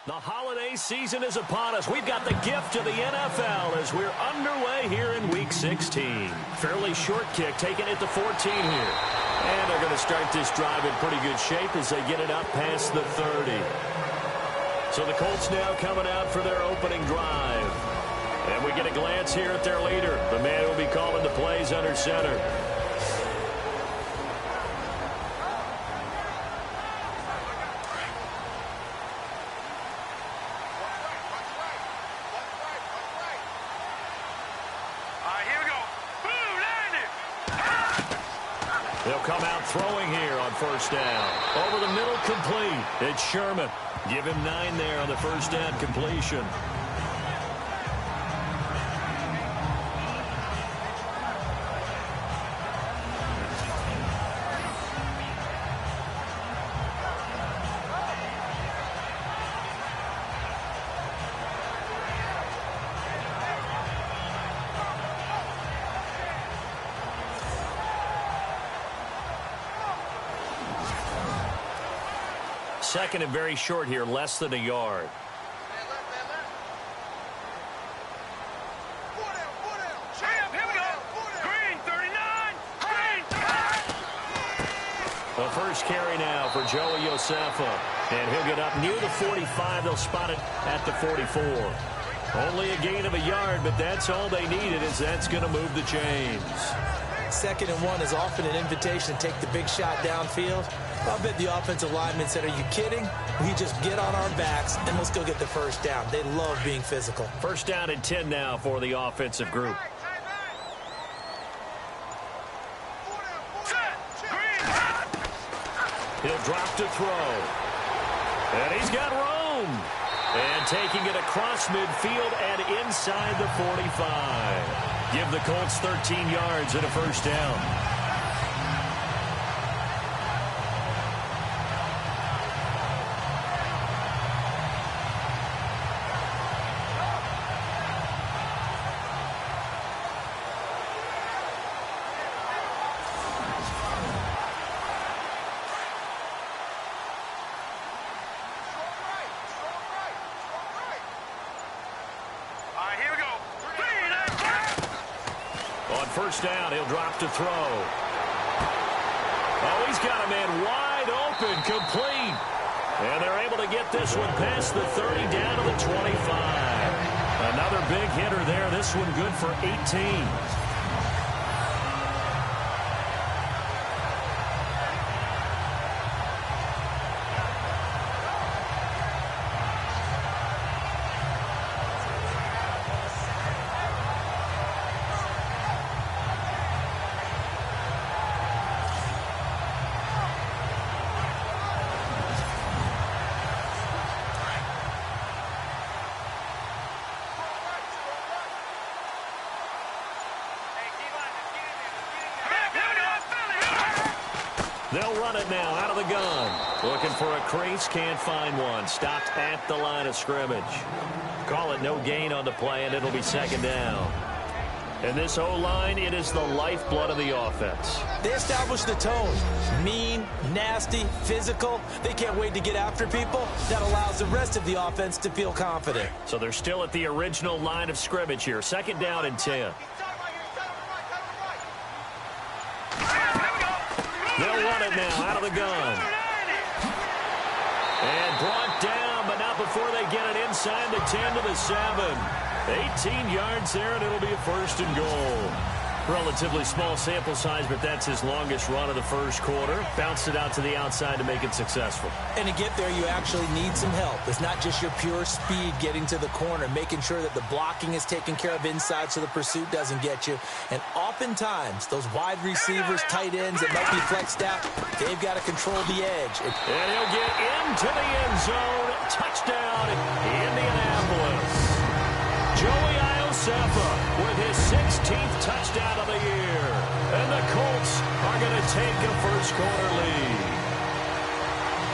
The holiday season is upon us. We've got the gift of the NFL as we're underway here in Week 16. Fairly short kick, taking it to 14 here. And they're going to start this drive in pretty good shape as they get it up past the 30. So the Colts now coming out for their opening drive. And we get a glance here at their leader, the man who will be calling the plays under center. They'll come out throwing here on first down. Over the middle, complete. It's Sherman. Give him 9 there on the first down completion. Second and very short here, less than a yard. The first carry now for Joey Josefa. And he'll get up near the 45. They'll spot it at the 44. Only a gain of a yard, but that's all they needed, as that's going to move the chains. 2nd and 1 is often an invitation to take the big shot downfield. I bet the offensive lineman said, are you kidding? We just get on our backs and let's go get the first down. They love being physical. First down and 10 now for the offensive group. He'll drop to throw. And he's got room. And taking it across midfield and inside the 45. Give the Colts 13 yards and a first down. First down, he'll drop to throw. Oh, he's got a man wide open, complete. And they're able to get this one past the 30, down to the 25. Another big hitter there. This one good for 18. They'll run it now out of the gun. Looking for a crease, can't find one. Stopped at the line of scrimmage. Call it no gain on the play, and it'll be 2nd down. And this O-line, it is the lifeblood of the offense. They establish the tone. Mean, nasty, physical. They can't wait to get after people. That allows the rest of the offense to feel confident. So they're still at the original line of scrimmage here. 2nd down and 10. They'll run it now out of the gun. And brought down, but not before they get it inside the 10 to the 7. 18 yards there, and it'll be a 1st and goal. Relatively small sample size, but that's his longest run of the first quarter. Bounced it out to the outside to make it successful. And to get there, you actually need some help. It's not just your pure speed getting to the corner, making sure that the blocking is taken care of inside so the pursuit doesn't get you. And oftentimes, those wide receivers, tight ends that might be flexed out, they've got to control the edge. And he'll get into the end zone. Touchdown, Indianapolis. Joey Josefa with his 16th touchdown of the year. And the Colts are going to take a first-quarter lead.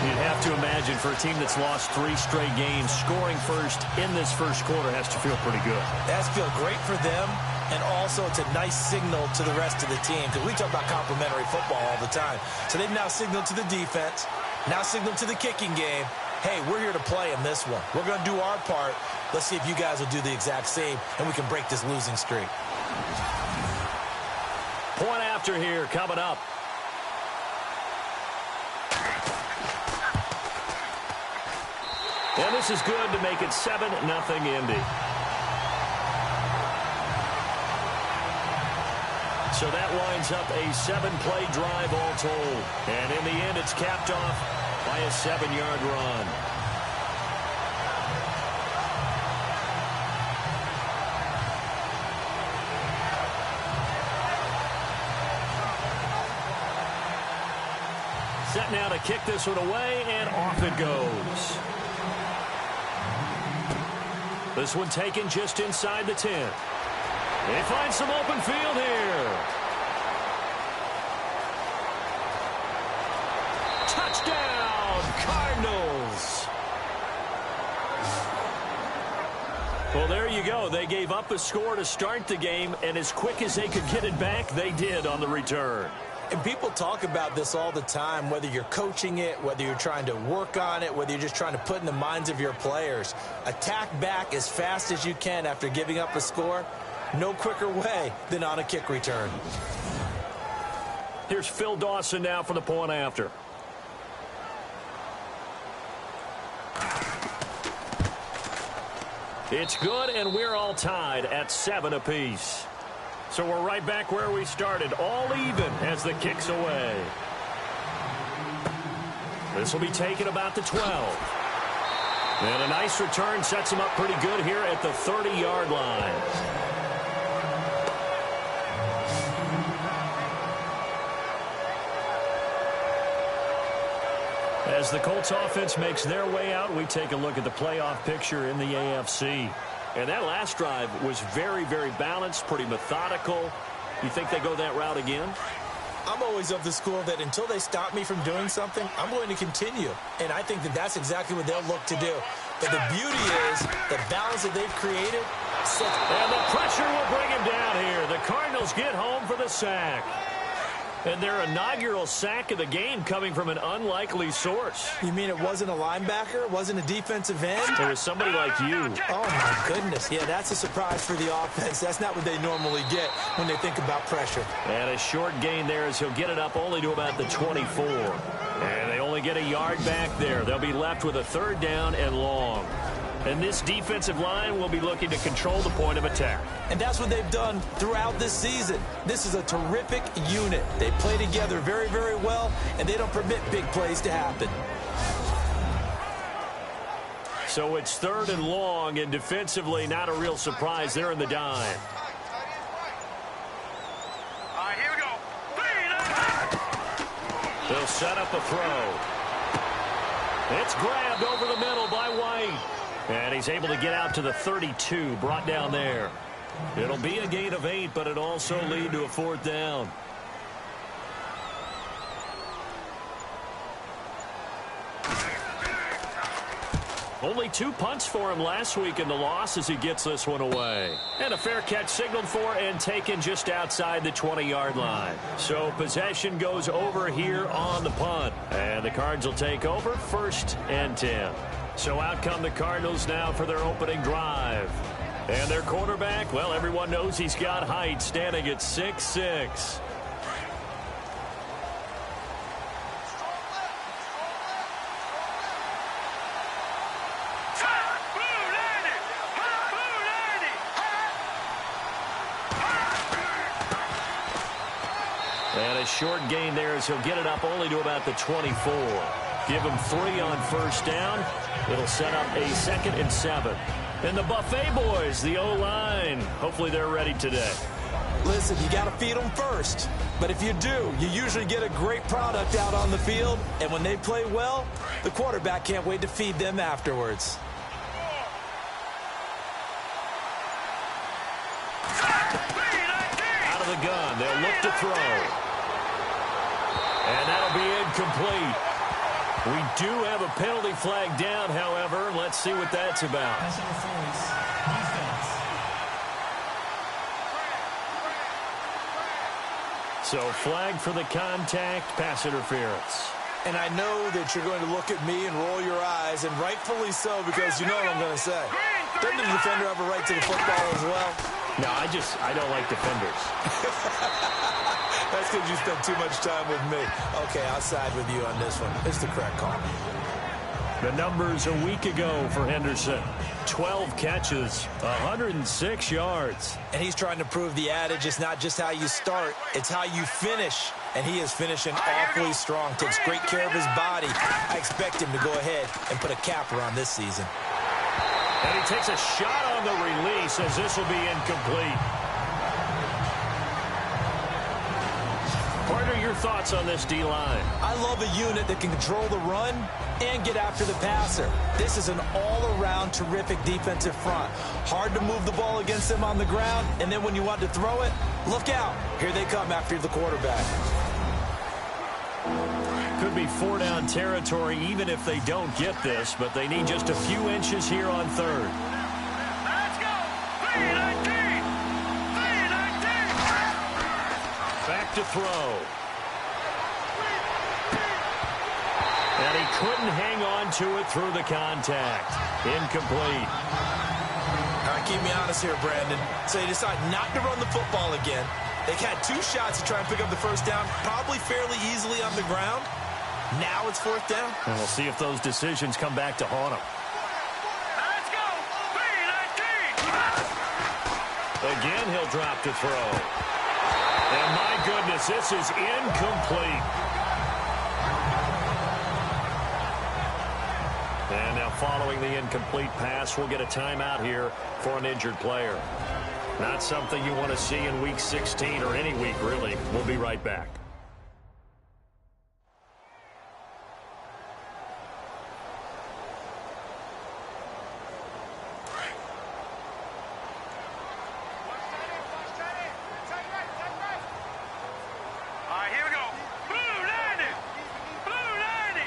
You'd have to imagine for a team that's lost 3 straight games, scoring first in this first quarter has to feel pretty good. That's feel great for them, and also it's a nice signal to the rest of the team, because we talk about complimentary football all the time. So they've now signaled to the defense, now signaled to the kicking game, hey, we're here to play in this one. We're going to do our part. Let's see if you guys will do the exact same, and we can break this losing streak. Point after here coming up. And this is good to make it 7-0 Indy. So that winds up a 7-play drive all told. And in the end, it's capped off by a 7-yard run. Set now to kick this one away, and off it goes. This one taken just inside the 10. They find some open field here. Touchdown, Cardinals. Well, there you go. They gave up a score to start the game, and as quick as they could get it back, they did on the return. And people talk about this all the time, whether you're coaching it, whether you're trying to work on it, whether you're just trying to put in the minds of your players. Attack back as fast as you can after giving up a score. No quicker way than on a kick return. Here's Phil Dawson now for the point after. It's good, and we're all tied at 7 apiece. So we're right back where we started, all even as the kick's away. This will be taken about the 12. And a nice return sets him up pretty good here at the 30-yard line. As the Colts offense makes their way out, we take a look at the playoff picture in the AFC. And that last drive was very, very balanced, pretty methodical. You think they go that route again? I'm always of the school that until they stop me from doing something, I'm going to continue. And I think that that's exactly what they'll look to do. But the beauty is the balance that they've created. And the pressure will bring him down here. The Cardinals get home for the sack. And their inaugural sack of the game coming from an unlikely source. You mean it wasn't a linebacker? It wasn't a defensive end? It was somebody like you. Oh, my goodness. Yeah, that's a surprise for the offense. That's not what they normally get when they think about pressure. And a short gain there as he'll get it up only to about the 24. And they only get a yard back there. They'll be left with a 3rd down and long. And this defensive line will be looking to control the point of attack. And that's what they've done throughout this season. This is a terrific unit. They play together very, very well, and they don't permit big plays to happen. So it's 3rd and long, and defensively not a real surprise. They're in the dime. All right, here we go. They'll set up a throw. It's grabbed over the middle by White. And he's able to get out to the 32, brought down there. It'll be a gain of 8, but it also lead to a 4th down. Only 2 punts for him last week in the loss as he gets this one away. And a fair catch signaled for and taken just outside the 20-yard line. So possession goes over here on the punt. And the Cards will take over 1st and 10. So out come the Cardinals now for their opening drive. And their quarterback, well, everyone knows he's got height, standing at 6'6". And a short gain there as he'll get it up only to about the 24. Give him 3 on 1st down. It'll set up a 2nd and 7. And the Buffet boys, the O-line, hopefully they're ready today. Listen, you got to feed them first. But if you do, you usually get a great product out on the field. And when they play well, the quarterback can't wait to feed them afterwards. Out of the gun, they'll look to throw. And that'll be incomplete. We do have a penalty flag down, however. Let's see what that's about. So flag for the contact, pass interference. And I know that you're going to look at me and roll your eyes, and rightfully so, because you know what I'm going to say. Doesn't the defender have a right to the football as well? No, I don't like defenders. That's because you spent too much time with me. Okay, I'll side with you on this one. It's the correct call. The numbers a week ago for Henderson. 12 catches, 106 yards. And he's trying to prove the adage, it's not just how you start, it's how you finish. And he is finishing awfully strong, takes great care of his body. I expect him to go ahead and put a capper on this season. And he takes a shot on the release as this will be incomplete. Partner, your thoughts on this D-line? I love a unit that can control the run and get after the passer. This is an all-around terrific defensive front. Hard to move the ball against them on the ground, and then when you want to throw it, look out. Here they come after the quarterback. Could be four-down territory even if they don't get this, but they need just a few inches here on third. Let's go! 3-19! 3-19! Back to throw. And he couldn't hang on to it through the contact. Incomplete. All right, keep me honest here, Brandon. So they decide not to run the football again. They had 2 shots to try and pick up the first down, probably fairly easily on the ground. Now it's 4th down. And we'll see if those decisions come back to haunt them. Let's go! 3-19! Again, he'll drop to throw. And my goodness, this is incomplete. And now following the incomplete pass, we'll get a timeout here for an injured player. Not something you want to see in Week 16 or any week, really. We'll be right back. All right, here we go. Blue 90! Blue 90!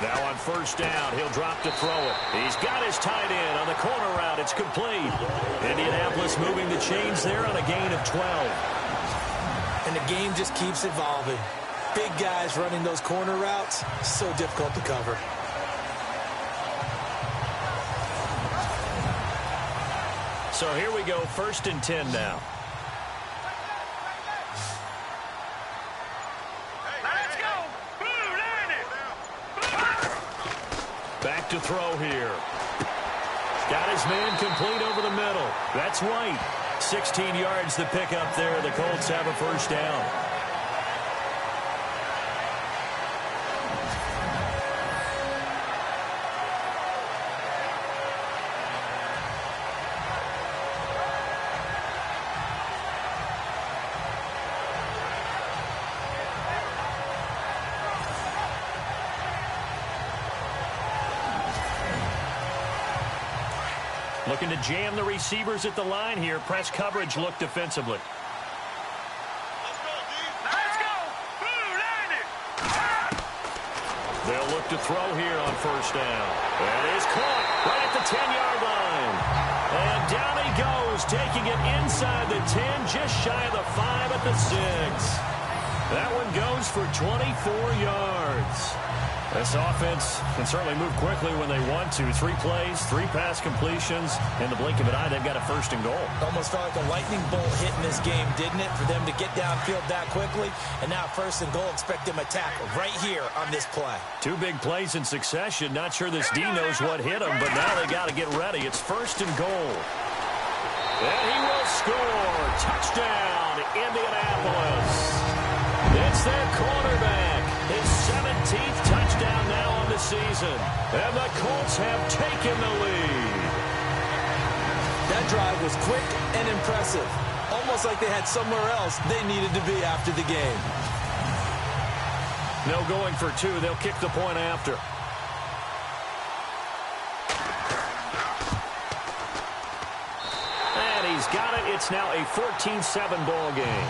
Now on first down, he'll drop to throw it. He's got his tight end on the corner route. It's complete. Indianapolis moving the chains there on a gain of 12. And the game just keeps evolving. Big guys running those corner routes, so difficult to cover. So here we go, 1st and 10 now. Let's go! Blue 90! Back to throw here. Got his man complete over the middle. That's White. 16 yards to pick up there. The Colts have a first down. Looking to jam the receivers at the line here. Press coverage look defensively. Let's go! Blue 90! They'll look to throw here on first down. That is caught right at the 10-yard line. And down he goes, taking it inside the 10, just shy of the 5 at the 6. That one goes for 24 yards. This offense can certainly move quickly when they want to. 3 plays, 3 pass completions. In the blink of an eye, they've got a first and goal. Almost felt like a lightning bolt hit in this game, didn't it? For them to get downfield that quickly. And now 1st and goal, expect them to tackle right here on this play. 2 big plays in succession. Not sure this D knows what hit him, but now they got to get ready. It's 1st and goal. And he will score. Touchdown, Indianapolis. It's their quarterback. His 17th touchdown now on the season. And the Colts have taken the lead. That drive was quick and impressive. Almost like they had somewhere else they needed to be after the game. No going for 2. They'll kick the point after. And he's got it. It's now a 14-7 ball game.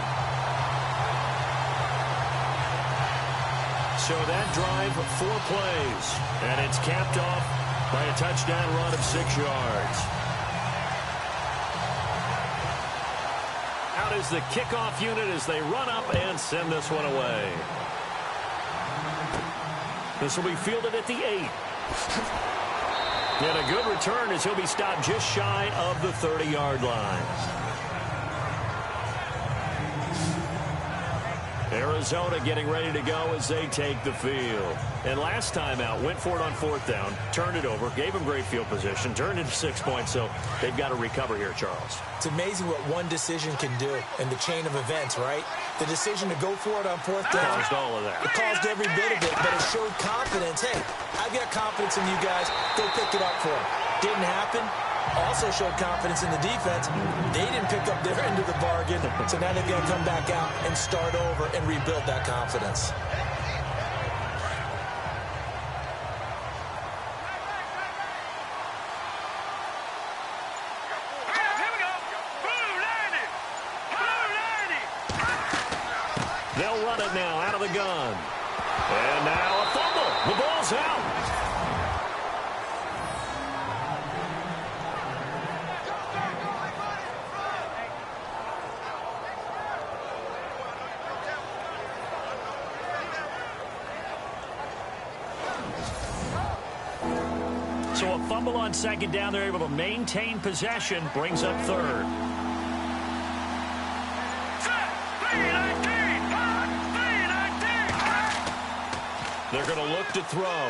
So that drive, 4 plays. And it's capped off by a touchdown run of 6 yards. Out is the kickoff unit as they run up and send this one away. This will be fielded at the 8. And a good return as he'll be stopped just shy of the 30-yard line. Arizona getting ready to go as they take the field. And last time out, went for it on 4th down, turned it over, gave them great field position, turned into 6 points, so they've got to recover here, Charles. It's amazing what one decision can do in the chain of events, right? The decision to go for it on 4th down. Caused all of that. It caused every bit of it, but it showed confidence. Hey, I've got confidence in you guys. Go pick it up for them. Didn't happen. Also showed confidence in the defense. They didn't pick up their end of the bargain, so now they've got to come back out and start over and rebuild that confidence. They'll run it now out of the gun. And now a fumble. The ball's out. So a fumble on 2nd down. They're able to maintain possession. Brings up 3rd. They're going to look to throw.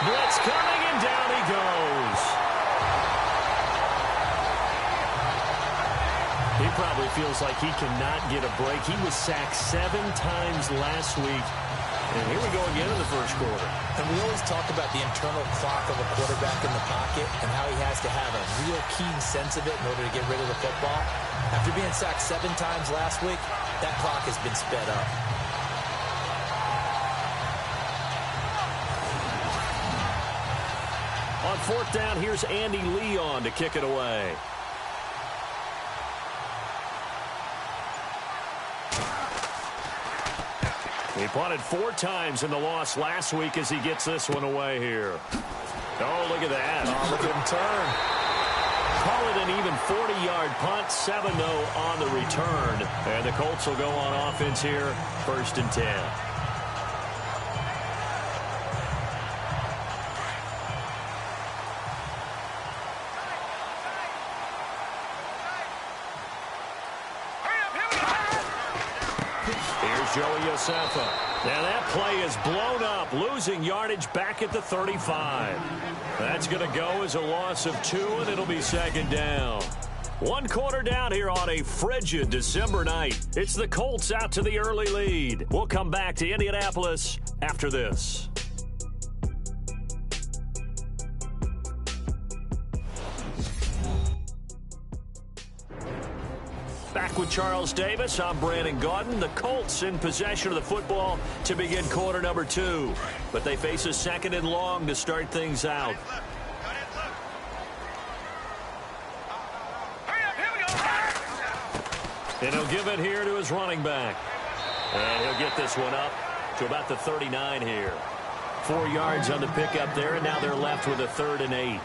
Blitz coming, and down he goes. He probably feels like he cannot get a break. He was sacked 7 times last week. And here we go again in the first quarter. And we always talk about the internal clock of a quarterback in the pocket and how he has to have a real keen sense of it in order to get rid of the football. After being sacked 7 times last week, that clock has been sped up. On 4th down, here's Andy Leon to kick it away. He punted 4 times in the loss last week as he gets this one away here. Oh, look at that. Oh, look at him turn. Call it an even 40-yard punt, 7-0 on the return. And the Colts will go on offense here, 1st and 10. Joey Josefa. And that play is blown up, losing yardage back at the 35. That's going to go as a loss of 2, and it'll be 2nd down. 1 quarter down here on a frigid December night. It's the Colts out to the early lead. We'll come back to Indianapolis after this. Back with Charles Davis, I'm Brandon Gaudin. The Colts in possession of the football to begin quarter number 2. But they face a 2nd and long to start things out. And he'll give it here to his running back. And he'll get this one up to about the 39 here. 4 yards on the pickup there, and now they're left with a 3rd and 8.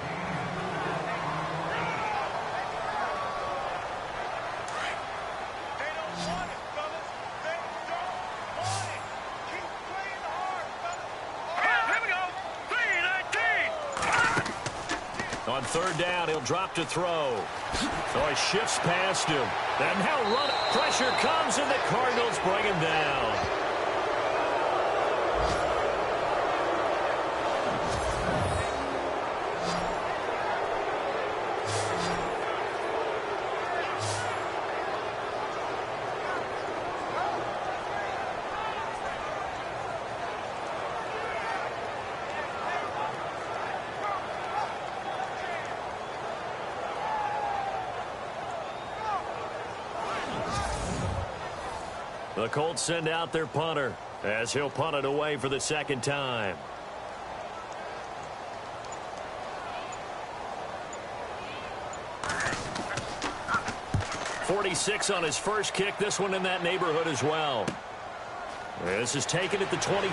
On 3rd down, he'll drop to throw. Oh, he shifts past him. And now pressure comes, and the Cardinals bring him down. The Colts send out their punter as he'll punt it away for the 2nd time. .46 on his first kick. This one in that neighborhood as well. This is taken at the 23.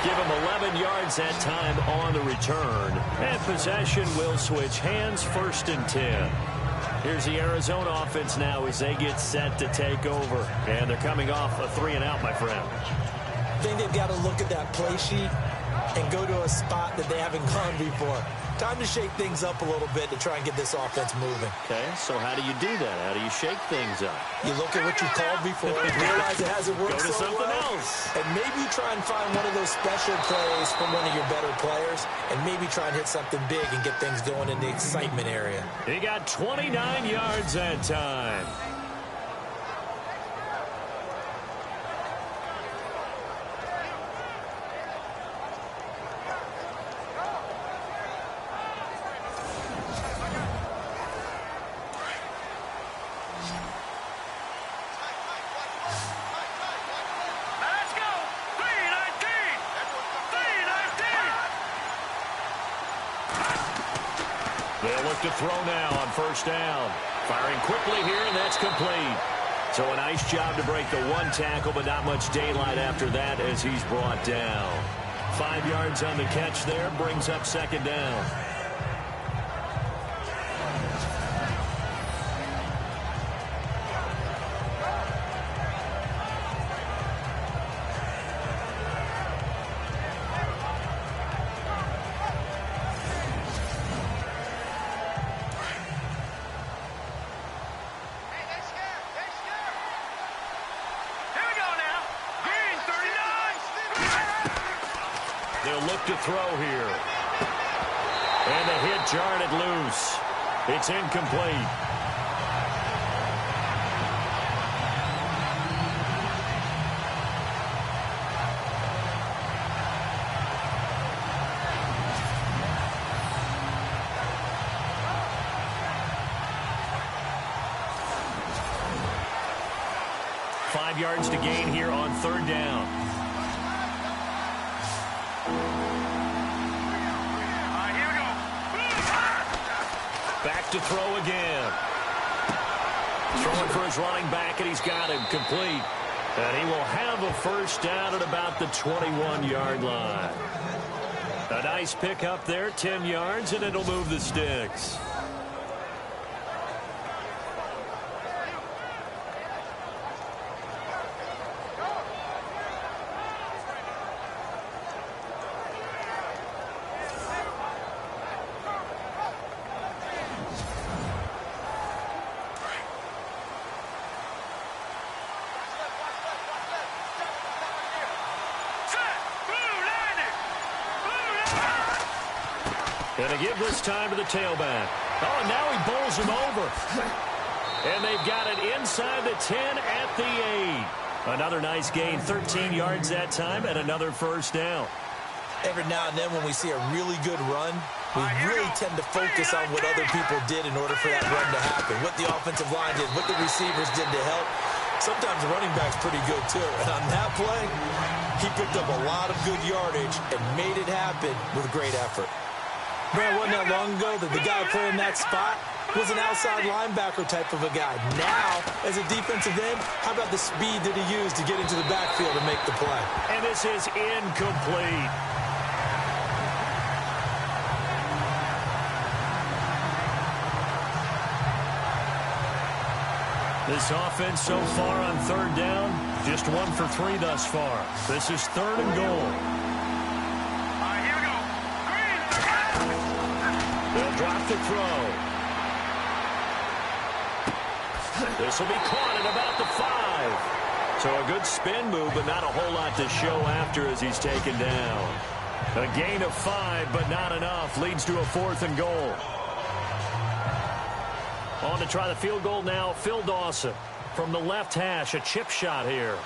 Give him 11 yards that time on the return. And possession will switch hands, 1st and 10. Here's the Arizona offense now as they get set to take over. And they're coming off a 3-and-out, my friend. I think they've got to look at that play sheet and go to a spot that they haven't gone before. Time to shake things up a little bit to try and get this offense moving. Okay, so how do you do that? How do you shake things up? You look at what you called before, realize it hasn't worked Go to so something well, else. and maybe try and find one of those special plays from one of your better players, and maybe try and hit something big and get things going in the excitement area. He got 29 yards that time. They'll look to throw now on first down. Firing quickly here, and that's complete. So a nice job to break the one tackle, but not much daylight after that as he's brought down. 5 yards on the catch there, brings up second down. To throw here. And the hit jarred it loose. It's incomplete. Five yards to gain here on third down. Back to throw again. Throwing for his running back, and he's got him complete. And he will have a first down at about the 21-yard line. A nice pick up there, 10 yards, and it'll move the sticks. And a give this time to the tailback. Oh, and now he bowls him over. And they've got it inside the 10 at the 8. Another nice gain, 13 yards that time, and another first down. Every now and then when we see a really good run, we really tend to focus on what other people did in order for that run to happen. What the offensive line did, what the receivers did to help. Sometimes the running back's pretty good, too. And on that play, he picked up a lot of good yardage and made it happen with great effort. Man, wasn't that long ago that the guy playing that spot was an outside linebacker type of a guy. Now, as a defensive end, how about the speed that he used to get into the backfield and make the play? And this is incomplete. This offense so far on third down, just 1 for 3 thus far. This is third and goal. They'll drop the throw. This will be caught at about the 5. So a good spin move, but not a whole lot to show after as he's taken down. A gain of 5, but not enough. Leads to a 4th and goal. On to try the field goal now, Phil Dawson. From the left hash, a chip shot here.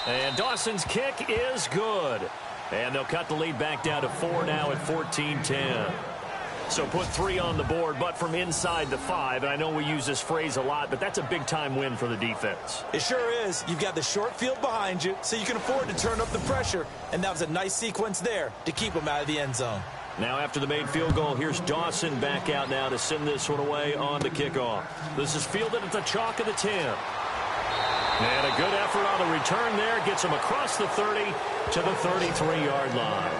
And Dawson's kick is good. And they'll cut the lead back down to 4 now at 14-10. So put 3 on the board, but from inside the 5. And I know we use this phrase a lot, but that's a big-time win for the defense. It sure is. You've got the short field behind you, so you can afford to turn up the pressure. And that was a nice sequence there to keep them out of the end zone. Now after the made field goal, here's Dawson back out now to send this one away on the kickoff. This is fielded at the chalk of the 10. And a good effort on the return there. Gets him across the 30 to the 33-yard line.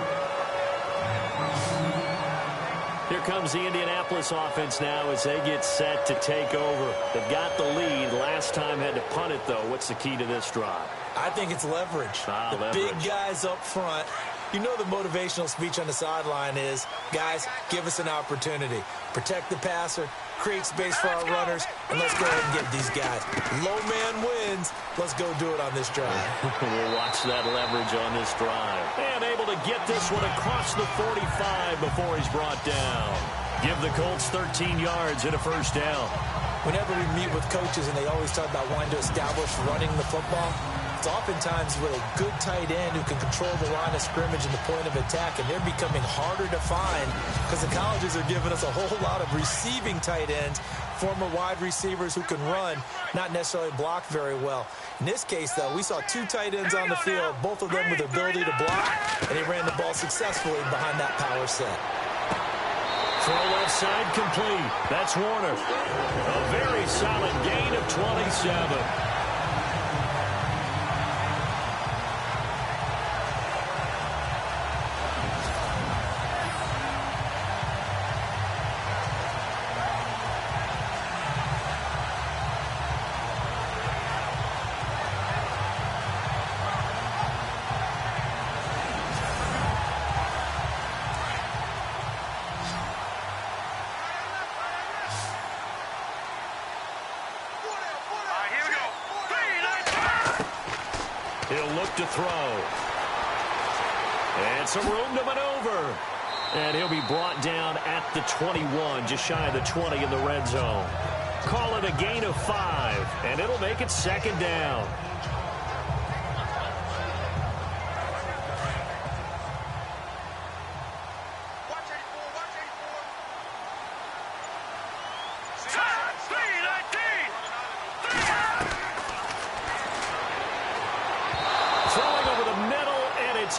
comes the Indianapolis offense now as they get set to take over. They've got the lead. Last time had to punt it, though. What's the key to this drive? I think it's leverage. Big guys up front. You know the motivational speech on the sideline is, guys, give us an opportunity. Protect the passer, create space for our runners, and let's go ahead and get these guys. Low man wins. Let's go do it on this drive. We'll watch that leverage on this drive. And able to get this one across the 45 before he's brought down. Give the Colts 13 yards and a first down. Whenever we meet with coaches and they always talk about wanting to establish running the football, it's oftentimes with a good tight end who can control the line of scrimmage and the point of attack, and they're becoming harder to find because the colleges are giving us a whole lot of receiving tight ends, former wide receivers who can run, not necessarily block very well. In this case, though, we saw two tight ends on the field, both of them with the ability to block, and they ran the ball successfully behind that power set. Throw left side complete. That's Warner. A very solid gain of 27. He'll look to throw. And some room to maneuver. And he'll be brought down at the 21, just shy of the 20 in the red zone. Call it a gain of 5, and it'll make it second down.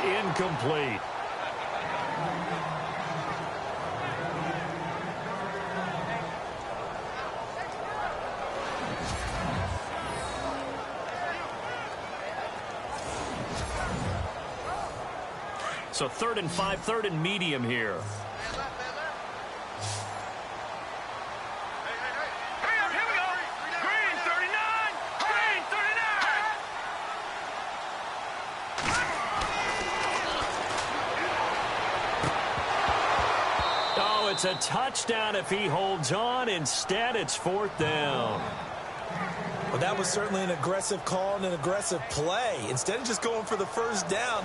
Incomplete. So 3rd and 5, 3rd and medium here. It's a touchdown if he holds on. Instead, it's 4th down. Well, that was certainly an aggressive call and an aggressive play. Instead of just going for the first down,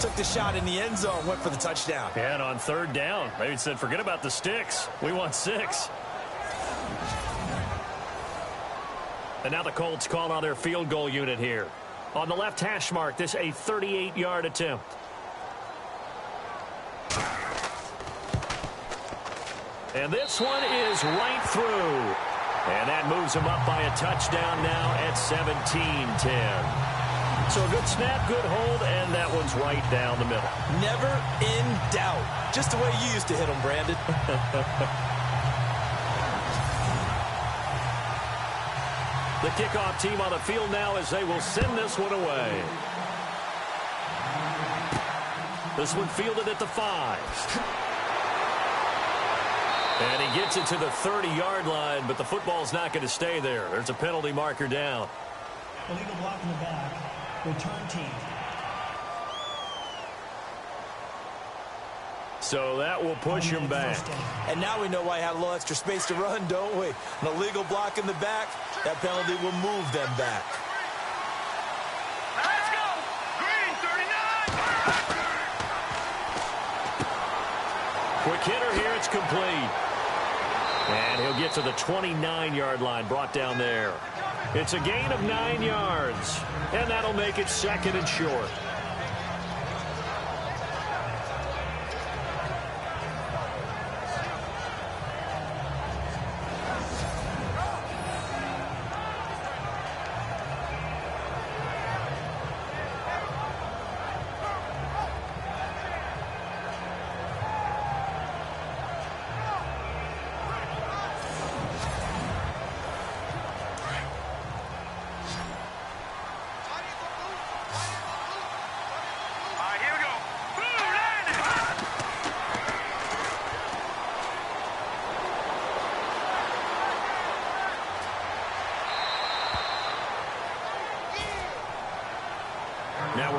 took the shot in the end zone, went for the touchdown. Yeah, and on 3rd down, maybe said, forget about the sticks. We want 6. And now the Colts call on their field goal unit here. On the left hash mark, this a 38-yard attempt. And this one is right through. And that moves him up by a touchdown now at 17-10. So a good snap, good hold, and that one's right down the middle. Never in doubt. Just the way you used to hit them, Brandon. The kickoff team on the field now as they will send this one away. This one fielded at the 5. And he gets it to the 30-yard line, but the football's not going to stay there. There's a penalty marker down. Illegal block in the back. Return team. So that will push him back. And now we know why he had a little extra space to run, don't we? An illegal block in the back, that penalty will move them back. Let's go! Green, 39! Quick hitter here, it's complete. And he'll get to the 29-yard line, brought down there. It's a gain of 9 yards, and that'll make it 2nd and short.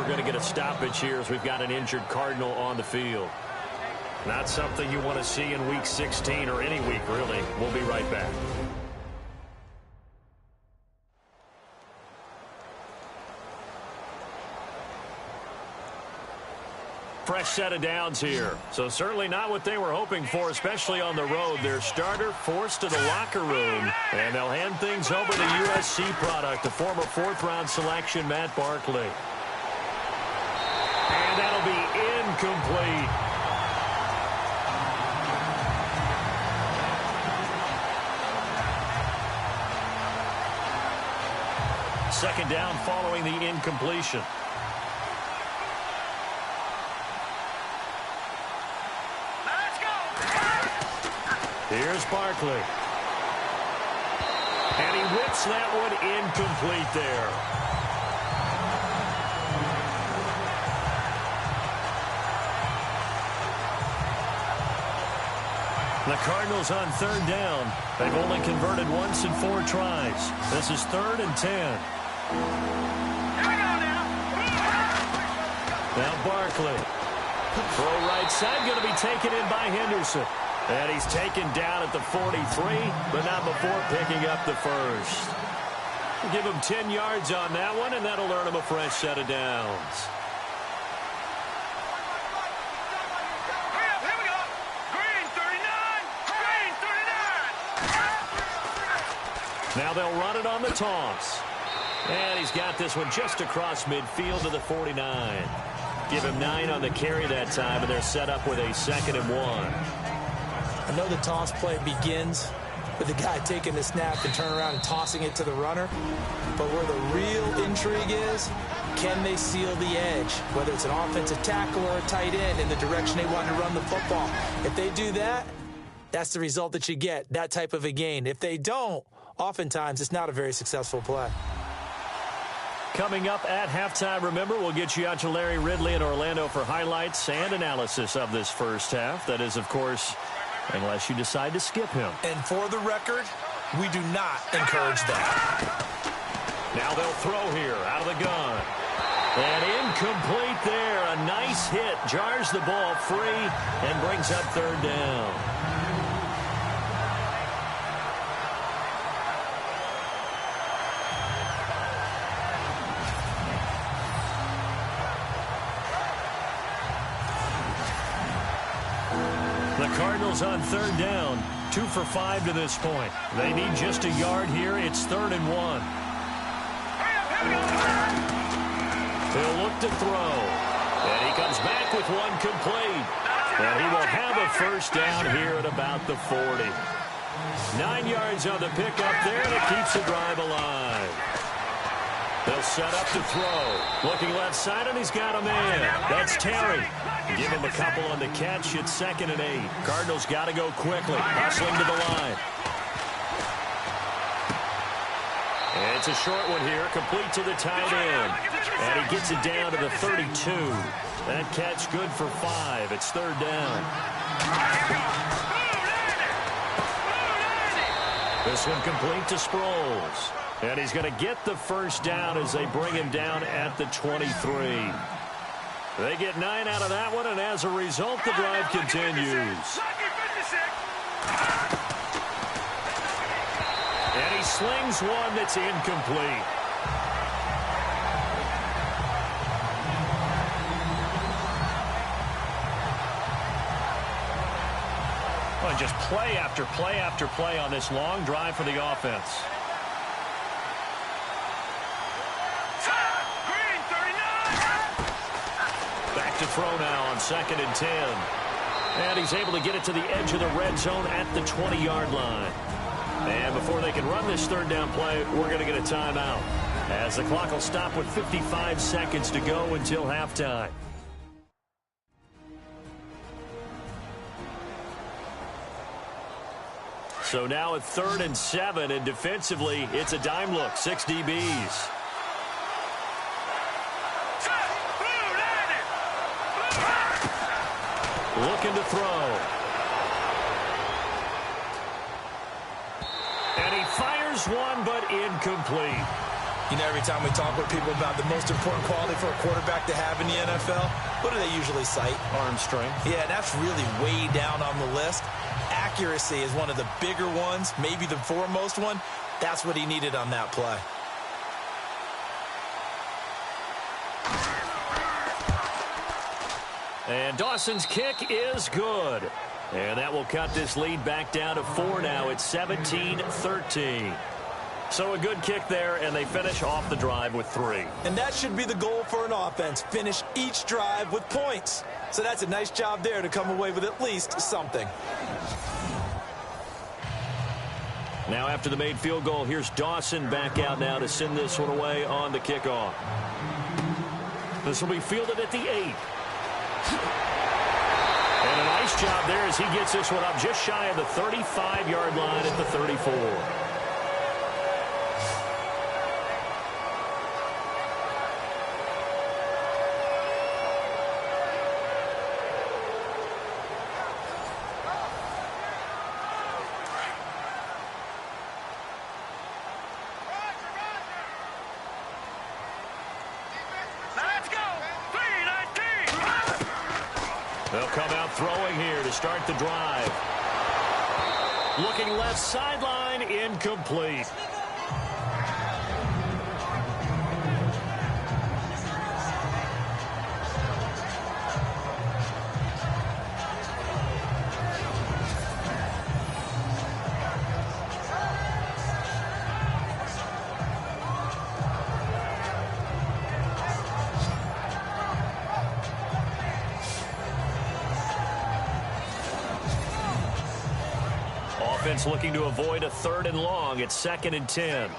going to get a stoppage here as we've got an injured Cardinal on the field. Not something you want to see in Week 16 or any week, really. We'll be right back. Fresh set of downs here. So certainly not what they were hoping for, especially on the road. Their starter forced to the locker room, and they'll hand things over to USC product, the former fourth-round selection, Matt Barkley. And that'll be incomplete. Second down following the incompletion. Here's Barkley. And he whips that one incomplete there. The Cardinals on third down. They've only converted once in 4 tries. This is 3rd and 10. Now Barkley. Throw right side, going to be taken in by Henderson. And he's taken down at the 43, but not before picking up the first. Give him 10 yards on that one, and that'll earn him a fresh set of downs. Here we go. Green 39. Green 39. Now they'll run it on the toss. And he's got this one just across midfield to the 49. Give him 9 on the carry that time, and they're set up with a 2nd and 1. I know the toss play begins with the guy taking the snap and turning around and tossing it to the runner. But where the real intrigue is, can they seal the edge? Whether it's an offensive tackle or a tight end in the direction they want to run the football. If they do that, that's the result that you get, that type of a gain. If they don't, oftentimes it's not a very successful play. Coming up at halftime, remember, we'll get you out to Larry Ridley in Orlando for highlights and analysis of this first half. That is, of course, unless you decide to skip him. And for the record, we do not encourage that. Now they'll throw here out of the gun. And incomplete there. A nice hit. Jars the ball free and brings up 3rd down. Cardinals on 3rd down, 2 for 5 to this point. They need just a yard here. It's 3rd and 1. He'll look to throw. And he comes back with one complete. And he will have a first down here at about the 40. 9 yards on the pickup there, and it keeps the drive alive. They'll set up to throw. Looking left side, and he's got a man. That's Terry. Give him a couple on the catch. It's 2nd and 8. Cardinals got to go quickly. Hustling to the line. And it's a short one here, complete to the tight end. And he gets it down to the 32. That catch good for 5. It's 3rd down. This one complete to Sproles. And he's going to get the first down as they bring him down at the 23. They get 9 out of that one, and as a result, the drive continues. And he slings one that's incomplete. Well, just play after play after play on this long drive for the offense. Back to throw now on 2nd and 10. And he's able to get it to the edge of the red zone at the 20-yard line. And before they can run this 3rd down play, we're going to get a timeout, as the clock will stop with 55 seconds to go until halftime. So now at 3rd and 7, and defensively, it's a dime look, 6 DBs. Looking to throw. And he fires one, but incomplete. You know, every time we talk with people about the most important quality for a quarterback to have in the NFL, what do they usually cite? Arm strength. Yeah, that's really way down on the list. Accuracy is one of the bigger ones, maybe the foremost one. That's what he needed on that play. And Dawson's kick is good. And that will cut this lead back down to 4 now. It's 17-13. So a good kick there, and they finish off the drive with 3. And that should be the goal for an offense. Finish each drive with points. So that's a nice job there to come away with at least something. Now after the made field goal, here's Dawson back out now to send this one away on the kickoff. This will be fielded at the 8. And a nice job there as he gets this one up just shy of the 35-yard line at the 34. They'll come out throwing here to start the drive. Looking left sideline, incomplete. Offense looking to avoid a 3rd and long. It's 2nd and 10.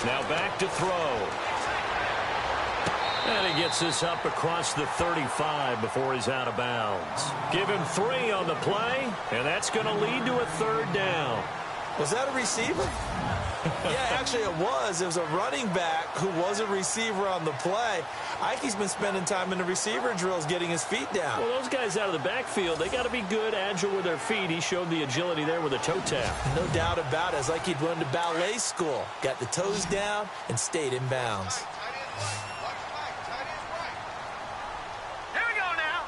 Now back to throw. And he gets this up across the 35 before he's out of bounds. Give him 3 on the play, and that's going to lead to a 3rd down. Was that a receiver? Yeah, actually it was. It was a running back who was a receiver on the play. Ike's been spending time in the receiver drills getting his feet down. Well, those guys out of the backfield, they got to be good, agile with their feet. He showed the agility there with a toe tap. No doubt about it. It's like he'd run to ballet school. Got the toes down and stayed in bounds. Here we go now.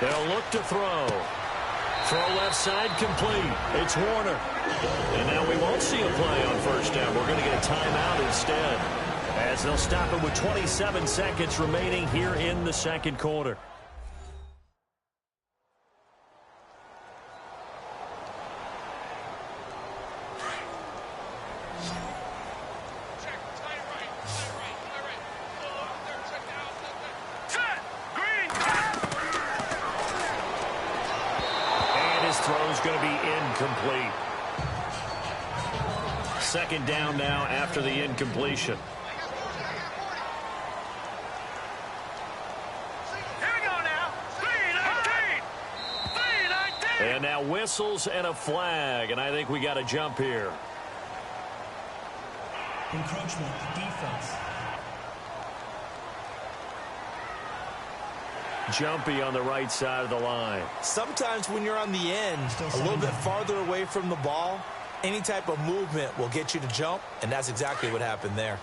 They'll look to throw. Throw left side complete. It's Warner. And now we won't see a play on 1st down. We're going to get a timeout instead, as they'll stop it with 27 seconds remaining here in the 2nd quarter. And his throw's going to be incomplete. 2nd down now after the incompletion. And now whistles and a flag, and I think we got a jump here. Encroachment, defense. Jumpy on the right side of the line. Sometimes when you're on the end, a little bit farther away from the ball, any type of movement will get you to jump, and that's exactly what happened there.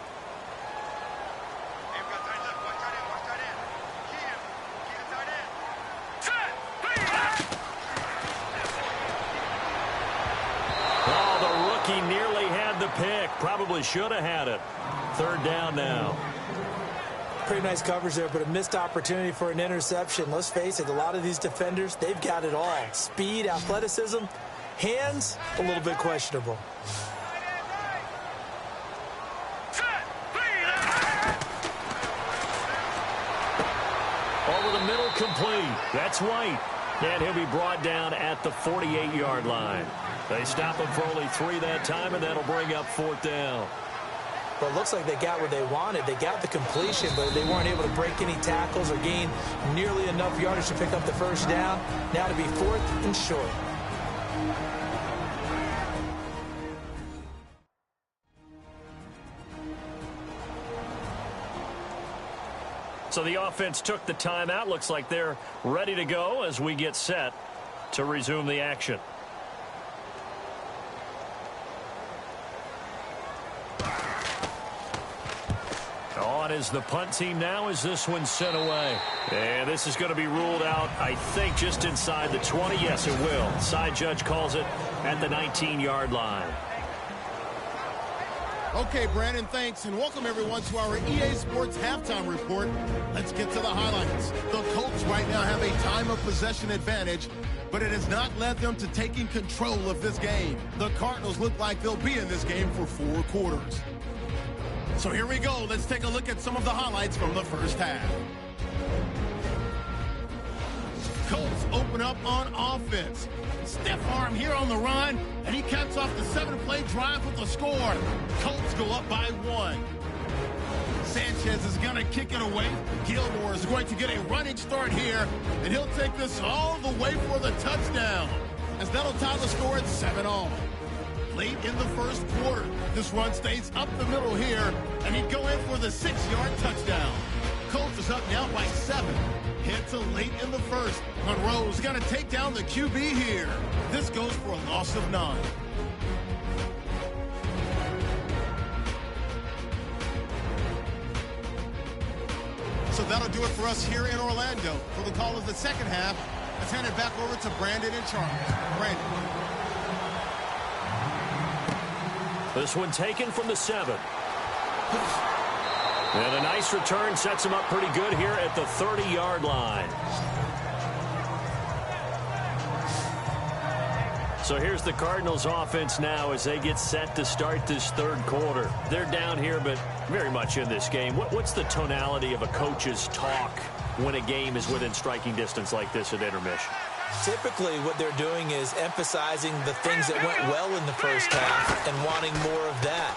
Oh, the rookie nearly had the pick. Probably should have had it. 3rd down now. Pretty nice coverage there, but a missed opportunity for an interception. Let's face it, a lot of these defenders, they've got it all. Speed, athleticism, hands, a little bit questionable. Over the middle, complete. That's White. And he'll be brought down at the 48-yard line. They stop him for only 3 that time, and that'll bring up 4th down. Well, it looks like they got what they wanted. They got the completion, but they weren't able to break any tackles or gain nearly enough yardage to pick up the 1st down. Now to be 4th and short. So the offense took the timeout. Looks like they're ready to go as we get set to resume the action. On is the punt team now as this one's sent away. And this is going to be ruled out, I think, just inside the 20. Yes, it will. Side judge calls it at the 19-yard line. Okay, Brandon, thanks, and welcome everyone to our EA Sports Halftime Report. Let's get to the highlights. The Colts right now have a time of possession advantage, but it has not led them to taking control of this game. The Cardinals look like they'll be in this game for 4 quarters. So here we go. Let's take a look at some of the highlights from the first half. Colts open up on offense. Stiff arm here on the run, and he caps off the 7-play drive with a score. Colts go up by 1. Sanchez is going to kick it away. Gilmore is going to get a running start here, and he'll take this all the way for the touchdown, as that'll tie the score at 7-all. Late in the first quarter, this run stays up the middle here, and he'd go in for the 6-yard touchdown. Colts is up now by 7. Head to late in the first. Monroe's going to take down the QB here. This goes for a loss of 9. So that'll do it for us here in Orlando. For the call of the second half, let's hand it back over to Brandon and Charles. Brandon. This one taken from the 7. And a nice return sets him up pretty good here at the 30-yard line. So here's the Cardinals offense now as they get set to start this third quarter. They're down here, but very much in this game. What's the tonality of a coach's talk when a game is within striking distance like this at intermission? Typically, what they're doing is emphasizing the things that went well in the first half and wanting more of that.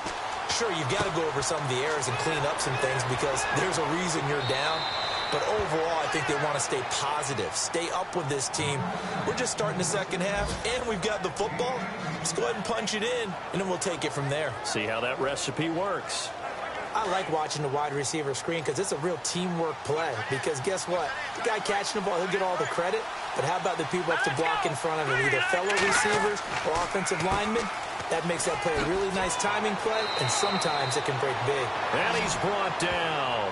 Sure, you've got to go over some of the errors and clean up some things because there's a reason you're down. But overall, I think they want to stay positive, stay up with this team. We're just starting the second half, and we've got the football. Let's go ahead and punch it in, and then we'll take it from there. See how that recipe works. I like watching the wide receiver screen because it's a real teamwork play. Because guess what? The guy catching the ball, he'll get all the credit. But how about the people up to block in front of him, either fellow receivers or offensive linemen? That makes that play a really nice timing play, and sometimes it can break big. And he's brought down.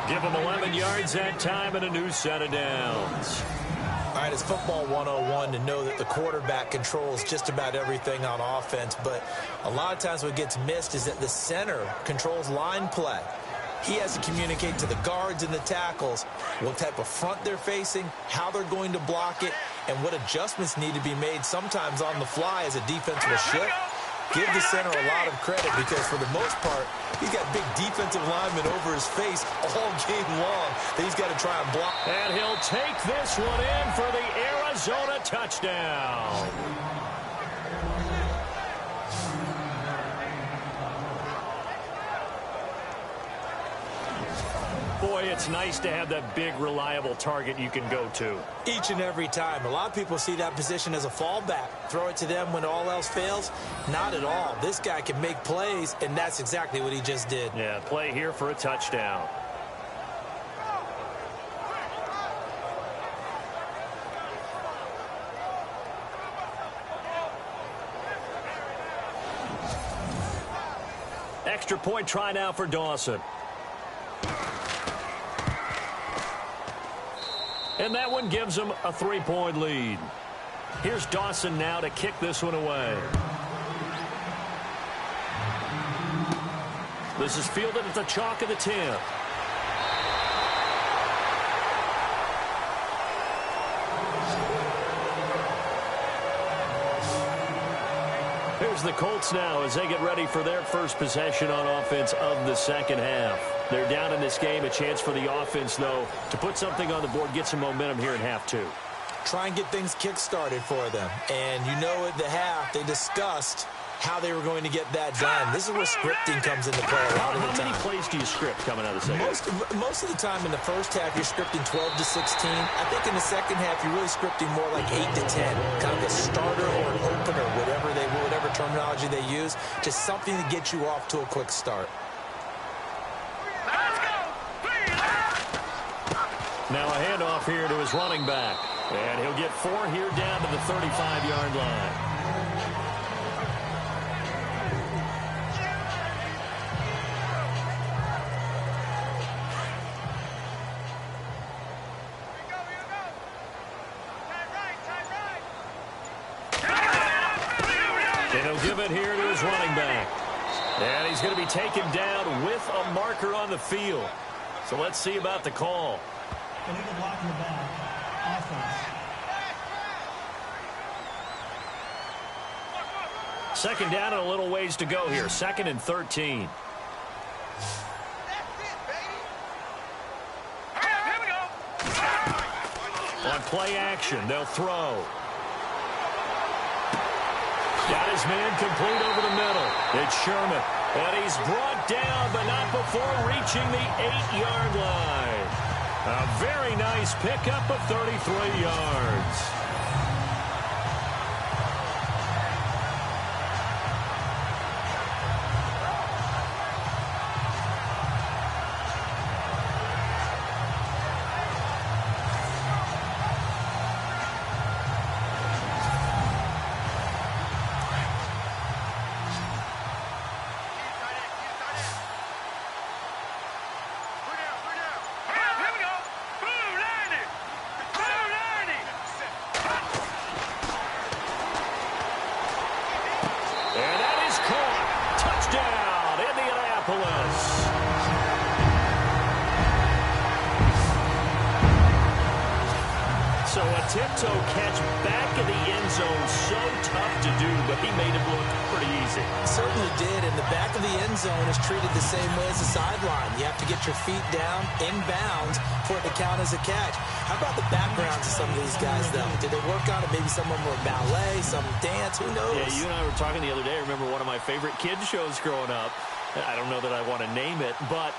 Give him 11 yards that time and a new set of downs. All right, it's football 101 to know that the quarterback controls just about everything on offense, but a lot of times what gets missed is that the center controls line play. He has to communicate to the guards and the tackles what type of front they're facing, how they're going to block it, and what adjustments need to be made sometimes on the fly as a defense will shift. Give the center a lot of credit because for the most part, he's got big defensive linemen over his face all game long that he's got to try and block. And he'll take this one in for the Arizona touchdown. Boy, it's nice to have that big, reliable target you can go to. Each and every time. A lot of people see that position as a fallback. Throw it to them when all else fails. Not at all. This guy can make plays, and that's exactly what he just did. Yeah, play here for a touchdown. Extra point try now for Dawson. And that one gives them a 3-point lead. Here's Dawson now to kick this one away. This is fielded at the chalk of the 10. Here's the Colts now as they get ready for their first possession on offense of the second half. They're down in this game. A chance for the offense, though, to put something on the board, get some momentum here in half 2. Try and get things kick-started for them. And you know at the half, they discussed how they were going to get that done. This is where scripting comes into play a lot of the time. How many plays do you script coming out of the second half? Most of the time in the first half, you're scripting 12 to 16. I think in the second half, you're really scripting more like 8 to 10. Kind of a starter or an opener, whatever terminology they use. Just something to get you off to a quick start. Now a handoff here to his running back. And he'll get 4 here down to the 35-yard line. And he'll give it here to his running back. And he's going to be taken down with a marker on the field. So let's see about the call. Illegal block in the back. Offense. Second down and a little ways to go here. 2nd and 13. On play action, they'll throw. Got his man complete over the middle. It's Sherman. And he's brought down, but not before reaching the 8-yard line. A very nice pickup of 33 yards. So a tiptoe catch back in the end zone, so tough to do, but he made it look pretty easy. Certainly did, and the back of the end zone is treated the same way as the sideline. You have to get your feet down, inbounds, for it to count as a catch. How about the backgrounds of some of these guys, though? Did they work on it? Maybe some of them were ballet, some dance, who knows? Yeah, you and I were talking the other day. I remember one of my favorite kids shows growing up. I don't know that I want to name it, but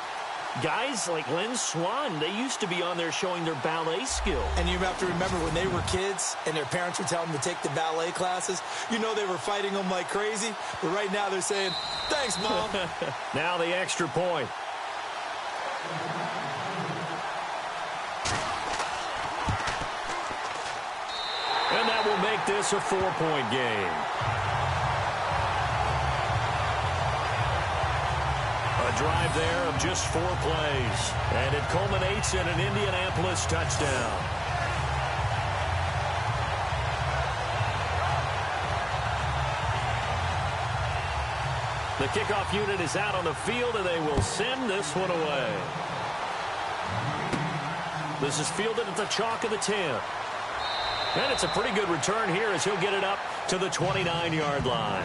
guys like Lynn Swan, they used to be on there showing their ballet skill. And you have to remember when they were kids and their parents would tell them to take the ballet classes, you know they were fighting them like crazy. But right now they're saying, thanks, Mom. Now the extra point. And that will make this a 4-point game. A drive there of just 4 plays. And it culminates in an Indianapolis touchdown. The kickoff unit is out on the field, and they will send this one away. This is fielded at the chalk of the 10. And it's a pretty good return here as he'll get it up to the 29-yard line.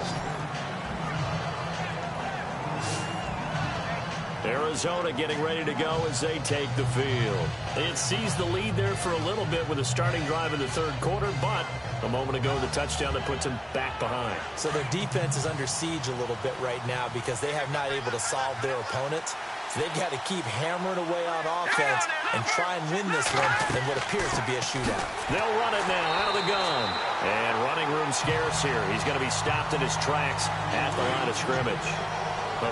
Arizona getting ready to go as they take the field. It seized the lead there for a little bit with a starting drive in the third quarter, but a moment ago the touchdown that puts them back behind. So their defense is under siege a little bit right now because they have not able to solve their opponents. So they've got to keep hammering away on offense and try and win this one in what appears to be a shootout. They'll run it now out of the gun. And running room scarce here. He's going to be stopped in his tracks at the line of scrimmage.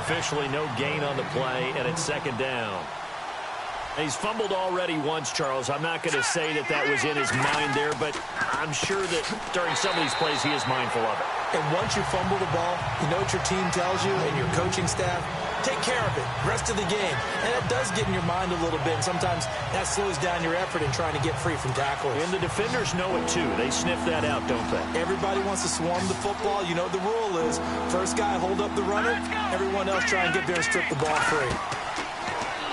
Officially no gain on the play, and it's second down. He's fumbled already once, Charles. I'm not going to say that that was in his mind there, but I'm sure that during some of these plays he is mindful of it. And once you fumble the ball, you know what your team tells you and your coaching staff? Take care of it, rest of the game. And it does get in your mind a little bit, and sometimes that slows down your effort in trying to get free from tacklers. And the defenders know it too. They sniff that out, don't they? Everybody wants to swarm the football. You know what the rule is. First guy, hold up the runner. Everyone else try and get there and strip the ball free.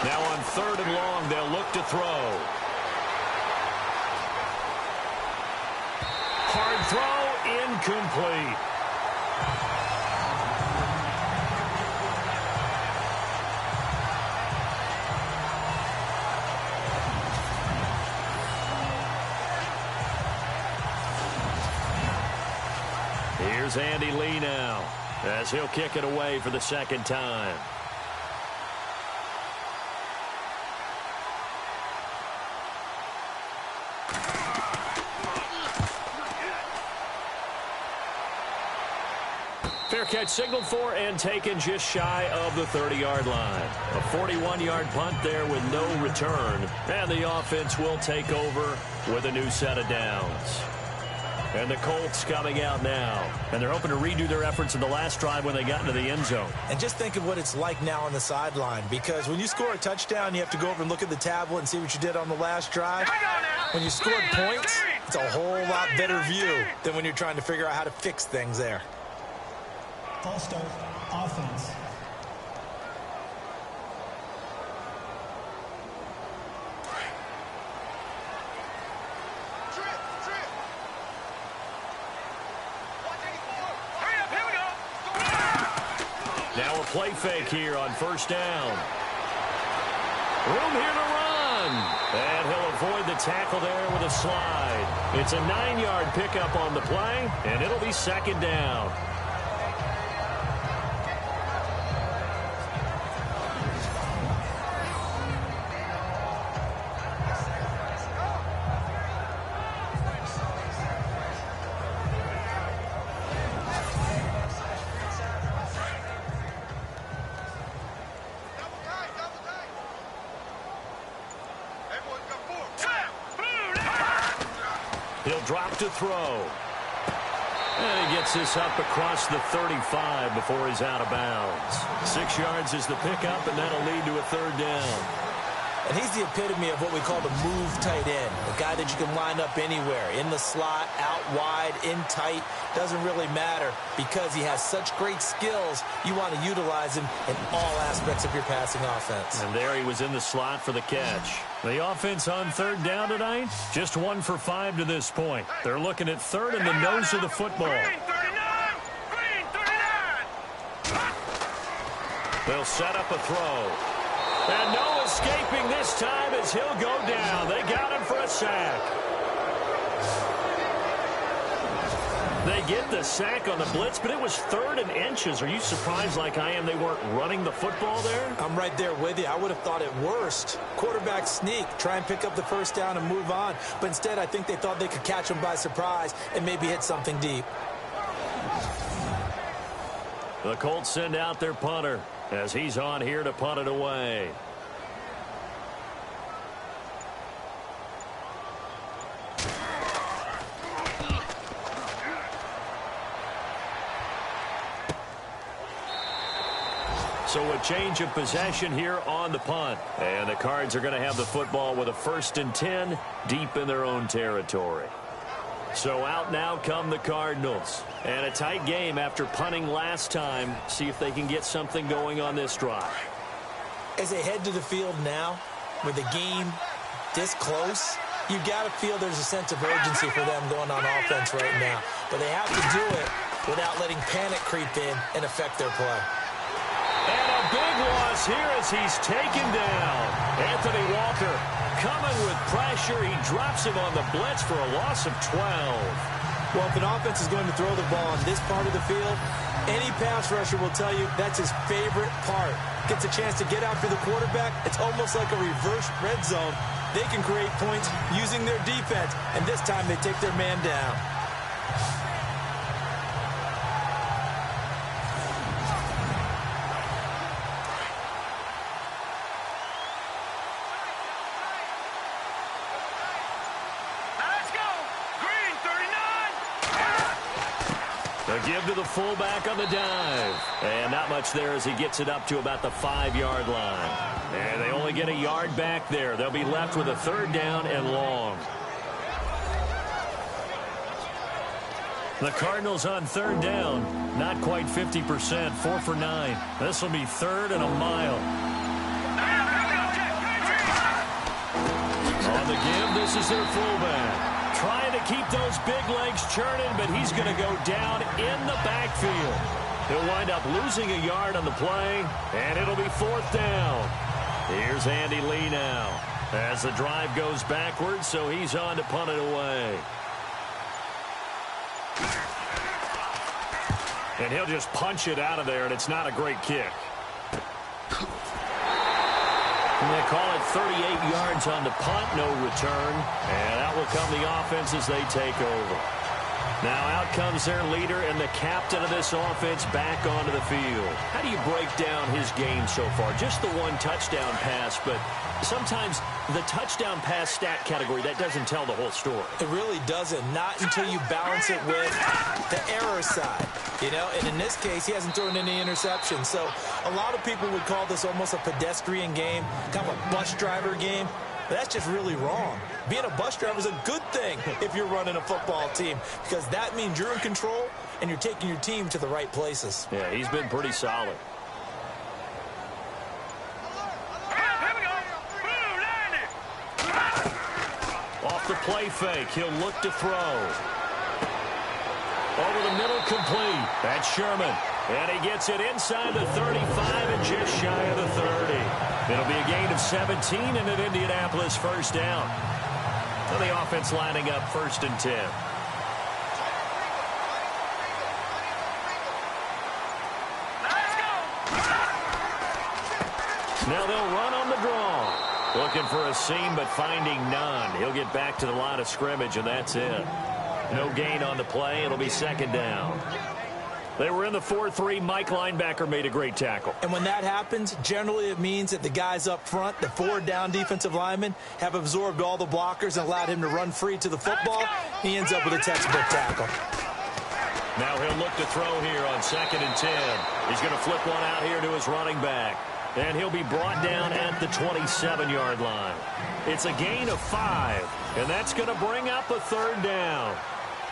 Now on third and long, they'll look to throw. Hard throw, incomplete. Here's Andy Lee now as he'll kick it away for the second time. Fair catch signaled for and taken just shy of the 30-yard line. A 41-yard punt there with no return. And the offense will take over with a new set of downs. And the Colts coming out now. And they're hoping to redo their efforts in the last drive when they got into the end zone. And just think of what it's like now on the sideline. Because when you score a touchdown, you have to go over and look at the tablet and see what you did on the last drive. When you scored points, it's a whole lot better view than when you're trying to figure out how to fix things there. False start, offense. Now a play fake here on first down. Room here to run. And he'll avoid the tackle there with a slide. It's a 9-yard pickup on the play, and it'll be second down. He'll drop to throw. And he gets this up across the 35 before he's out of bounds. 6 yards is the pickup, and that'll lead to a third down. And he's the epitome of what we call the move tight end. A guy that you can line up anywhere. In the slot, out wide, in tight. Doesn't really matter because he has such great skills. You want to utilize him in all aspects of your passing offense. And there he was in the slot for the catch. The offense on third down tonight, just 1 for 5 to this point. They're looking at third in the nose of the football. Green 39. They'll set up a throw. And no escaping this time as he'll go down. They got him for a sack. They get the sack on the blitz, but it was 3rd and inches. Are you surprised like I am they weren't running the football there? I'm right there with you. I would have thought at worst. Quarterback sneak, try and pick up the first down and move on. But instead, I think they thought they could catch him by surprise and maybe hit something deep. The Colts send out their punter as he's on here to punt it away. So a change of possession here on the punt. And the Cards are going to have the football with a 1st and 10 deep in their own territory. So out now come the Cardinals. And a tight game after punting last time. See if they can get something going on this drive. As they head to the field now, with the game this close, you got to feel there's a sense of urgency for them going on offense right now. But they have to do it without letting panic creep in and affect their play. And a big loss here as he's taken down. Anthony Walker coming with pressure. He drops him on the blitz for a loss of 12. Well, if an offense is going to throw the ball on this part of the field, any pass rusher will tell you that's his favorite part. Gets a chance to get after the quarterback. It's almost like a reverse red zone. They can create points using their defense, and this time they take their man down. Give to the fullback on the dive. And not much there as he gets it up to about the 5-yard line. And they only get a yard back there. They'll be left with a 3rd down and long. The Cardinals on 3rd down. Not quite 50%. 4 for 9. This will be 3rd and a mile. On the give, this is their fullback. Trying to keep those big legs churning, but he's going to go down in the backfield. He'll wind up losing a yard on the play, and it'll be 4th down. Here's Andy Lee now as the drive goes backwards, so he's on to punt it away. And he'll just punch it out of there, and it's not a great kick. And they call it 38 yards on the punt, no return. And out will come the offense as they take over. Now out comes their leader and the captain of this offense back onto the field. How do you break down his game so far? Just the one touchdown pass, but sometimes the touchdown pass stat category, that doesn't tell the whole story. It really doesn't, not until you balance it with the error side. You know, and in this case, he hasn't thrown any interceptions. So a lot of people would call this almost a pedestrian game, kind of a bus driver game. But that's just really wrong. Being a bus driver is a good thing if you're running a football team, because that means you're in control and you're taking your team to the right places. Yeah, he's been pretty solid. Here we go. Boom, landed. Off the play fake, he'll look to throw. Over the middle, complete. That's Sherman. And he gets it inside the 35 and just shy of the 30. It'll be a gain of 17 and an Indianapolis first down. So the offense lining up 1st and 10. Let's go. Now they'll run on the draw. Looking for a seam, but finding none. He'll get back to the line of scrimmage, and that's it. No gain on the play. It'll be 2nd down. They were in the 4-3. Mike linebacker made a great tackle. And when that happens, generally it means that the guys up front, the 4-down defensive linemen, have absorbed all the blockers and allowed him to run free to the football. He ends up with a textbook tackle. Now he'll look to throw here on 2nd and 10. He's going to flip one out here to his running back. And he'll be brought down at the 27-yard line. It's a gain of 5, and that's going to bring up a 3rd down.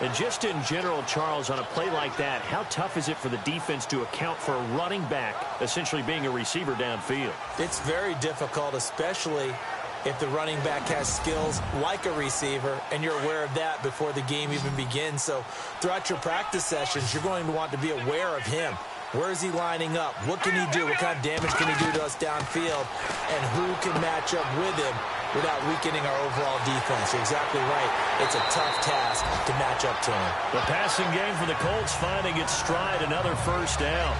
And just in general, Charles, on a play like that, how tough is it for the defense to account for a running back essentially being a receiver downfield? It's very difficult, especially if the running back has skills like a receiver, and you're aware of that before the game even begins. So throughout your practice sessions, you're going to want to be aware of him. Where is he lining up? What can he do? What kind of damage can he do to us downfield? And who can match up with him without weakening our overall defense? You're exactly right. It's a tough task to match up to him. The passing game for the Colts finding its stride, another 1st down.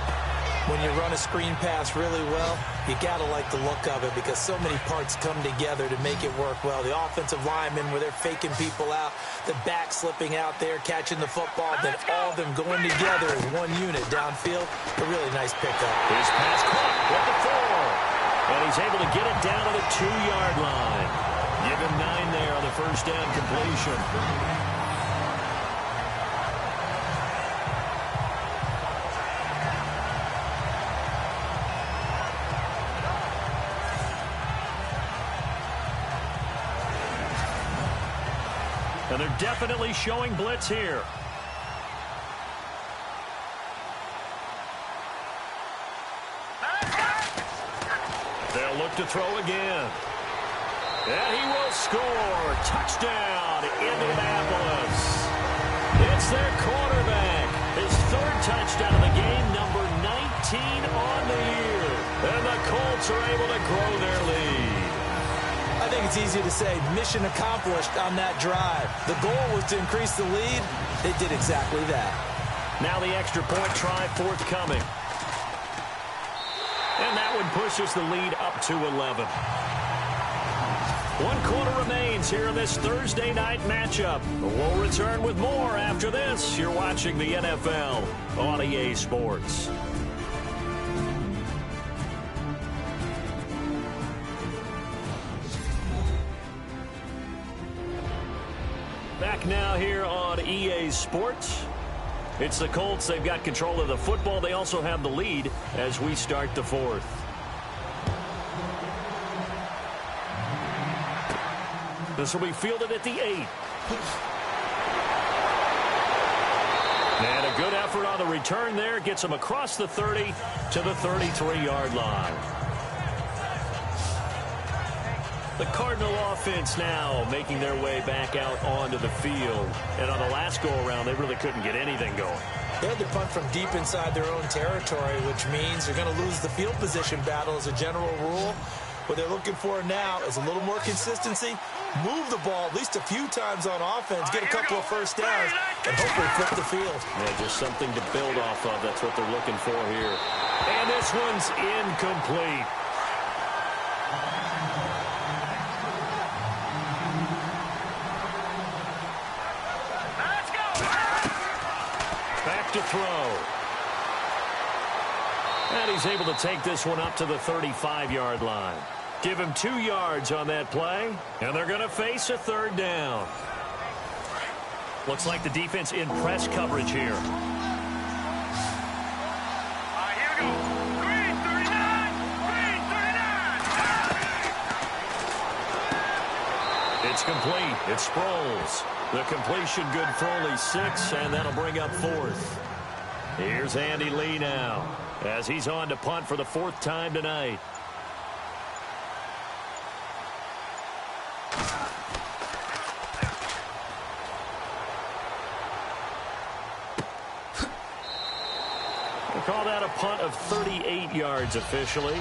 When you run a screen pass really well, you got to like the look of it because so many parts come together to make it work well. The offensive linemen, where they're faking people out, the back slipping out there, catching the football, then all of them going together as one unit downfield. A really nice pickup. His pass caught at the 4. And he's able to get it down to the 2-yard line. Give him 9 there on the 1st down completion. And they're definitely showing blitz here. They'll look to throw again. And he will score. Touchdown, Indianapolis. It's their quarterback. His 3rd touchdown of the game, number 19 on the year. And the Colts are able to grow their lead. I think it's easy to say mission accomplished on that drive. The goal was to increase the lead. They did exactly that. Now the extra point try forthcoming. And that one pushes the lead up to 11. 1 quarter remains here in this Thursday night matchup. We'll return with more after this. You're watching the NFL on EA Sports. Back now here on EA Sports. It's the Colts. They've got control of the football. They also have the lead as we start the 4th. This will be fielded at the 8. And a good effort on the return there. Gets him across the 30 to the 33-yard line. The Cardinal offense now making their way back out onto the field. And on the last go-around, they really couldn't get anything going. They had to punt from deep inside their own territory, which means they're going to lose the field position battle as a general rule. What they're looking for now is a little more consistency, move the ball at least a few times on offense, get a couple of 1st downs, and hopefully flip the field. Yeah, just something to build off of. That's what they're looking for here. And this one's incomplete. Let's go. look to throw. And he's able to take this one up to the 35-yard line. Give him 2 yards on that play, and they're going to face a third down. Looks like the defense in press coverage here. Here we go. Green 39. Green 39. It's complete. It's Sproles. The completion good for only 6, and that'll bring up 4th. Here's Andy Lee now, as he's on to punt for the 4th time tonight. We'll call that a punt of 38 yards officially.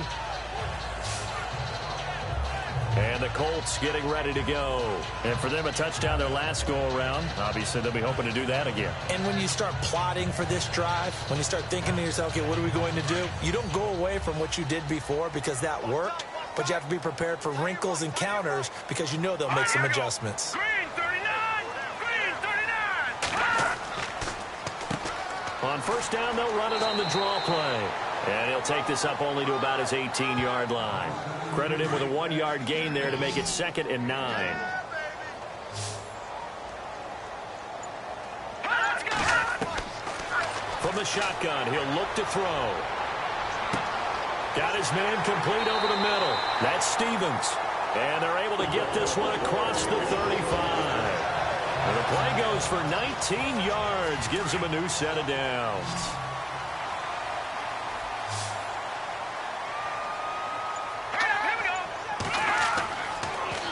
And the Colts getting ready to go. And for them, a touchdown their last go-around. Obviously, they'll be hoping to do that again. And when you start plotting for this drive, when you start thinking to yourself, okay, what are we going to do? You don't go away from what you did before because that worked, but you have to be prepared for wrinkles and counters because you know they'll make some adjustments. Green 39. Green 39. On first down, they'll run it on the draw play. And he'll take this up only to about his 18-yard line. Credit him with a 1-yard gain there to make it 2nd and 9. From the shotgun, he'll look to throw. Got his man complete over the middle. That's Stevens. And they're able to get this one across the 35. And the play goes for 19 yards. Gives him a new set of downs.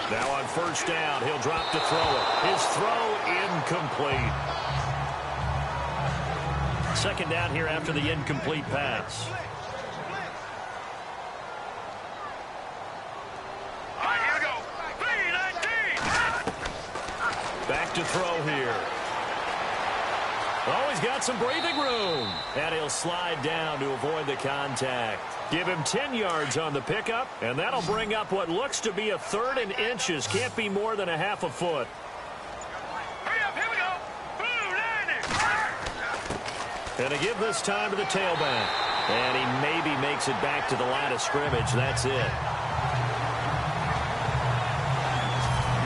Now on first down, he'll drop to throw it. His throw incomplete. 2nd down here after the incomplete pass. Here we go. 3-19. Back to throw here. Oh, he's got some breathing room. And he'll slide down to avoid the contact. Give him 10 yards on the pickup, and that'll bring up what looks to be a 3rd and inches. Can't be more than a half a foot. Hurry up, here we go. Blue 90. And to give this time to the tailback. And he maybe makes it back to the line of scrimmage. That's it.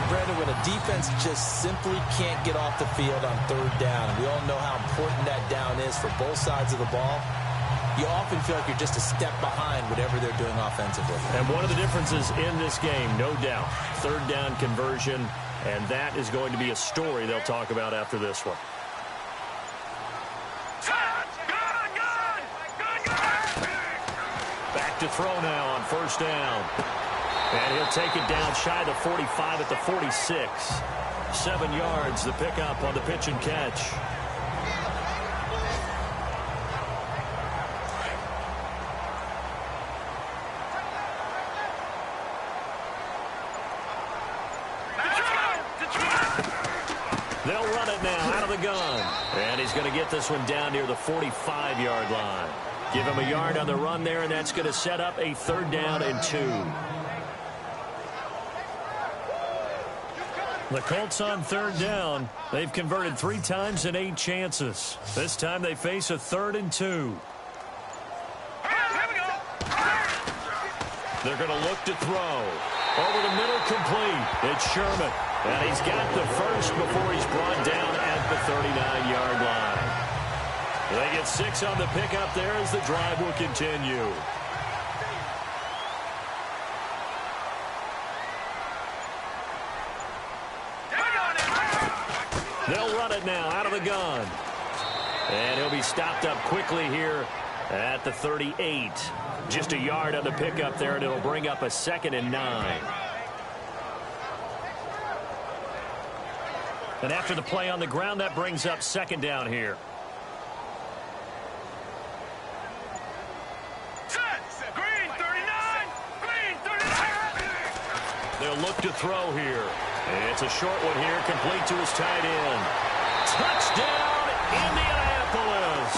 Brandon, when a defense just simply can't get off the field on 3rd down, and we all know how important that down is for both sides of the ball, you often feel like you're just a step behind whatever they're doing offensively. And one of the differences in this game, no doubt, 3rd down conversion, and that is going to be a story they'll talk about after this one. Back to throw now on first down. And he'll take it down shy of the 45 at the 46. 7 yards, the pickup on the pitch and catch. They'll run it now out of the gun. And he's going to get this one down near the 45-yard line. Give him a yard on the run there, and that's going to set up a 3rd down and 2. The Colts on 3rd down. They've converted 3 times in 8 chances. This time they face a 3rd and 2. They're going to look to throw. Over the middle, complete. It's Sherman. And he's got the first before he's brought down at the 39-yard line. They get 6 on the pickup there as the drive will continue. They'll run it now out of the gun. And he'll be stopped up quickly here at the 38. Just a yard on the pickup there, and it'll bring up a 2nd and 9. And after the play on the ground, that brings up 2nd down here. Green 39. Green 39. They'll look to throw here. It's a short one here, complete to his tight end. Touchdown, Indianapolis.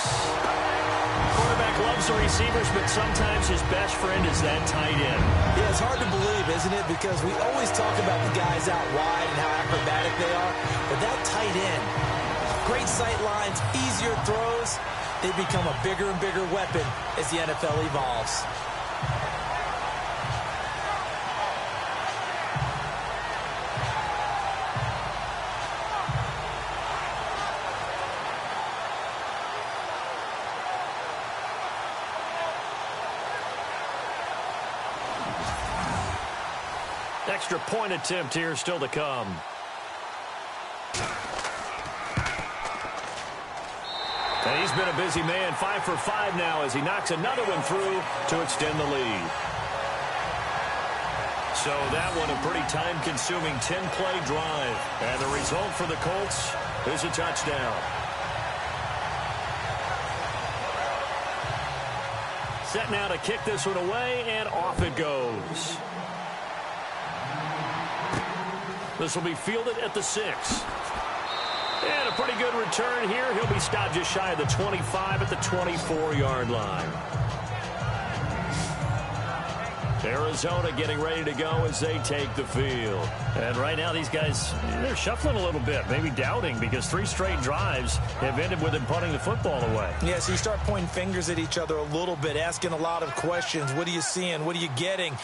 Quarterback loves the receivers, but sometimes his best friend is that tight end. Yeah, it's hard to believe, isn't it? Because we always talk about the guys out wide and how acrobatic they are. But that tight end, Great sight lines, easier throws. They become a bigger and bigger weapon as the NFL evolves. Extra point attempt here still to come. And he's been a busy man, 5 for 5 now as he knocks another one through to extend the lead. So that one a pretty time-consuming 10-play drive. And the result for the Colts is a touchdown. Set now to kick this one away, and off it goes. This will be fielded at the 6. And a pretty good return here. He'll be stopped just shy of the 25 at the 24-yard line. Arizona getting ready to go as they take the field. And right now these guys, they're shuffling a little bit, maybe doubting, because 3 straight drives have ended with them punting the football away. Yeah, so you start pointing fingers at each other a little bit, asking a lot of questions. What are you seeing? What are you getting?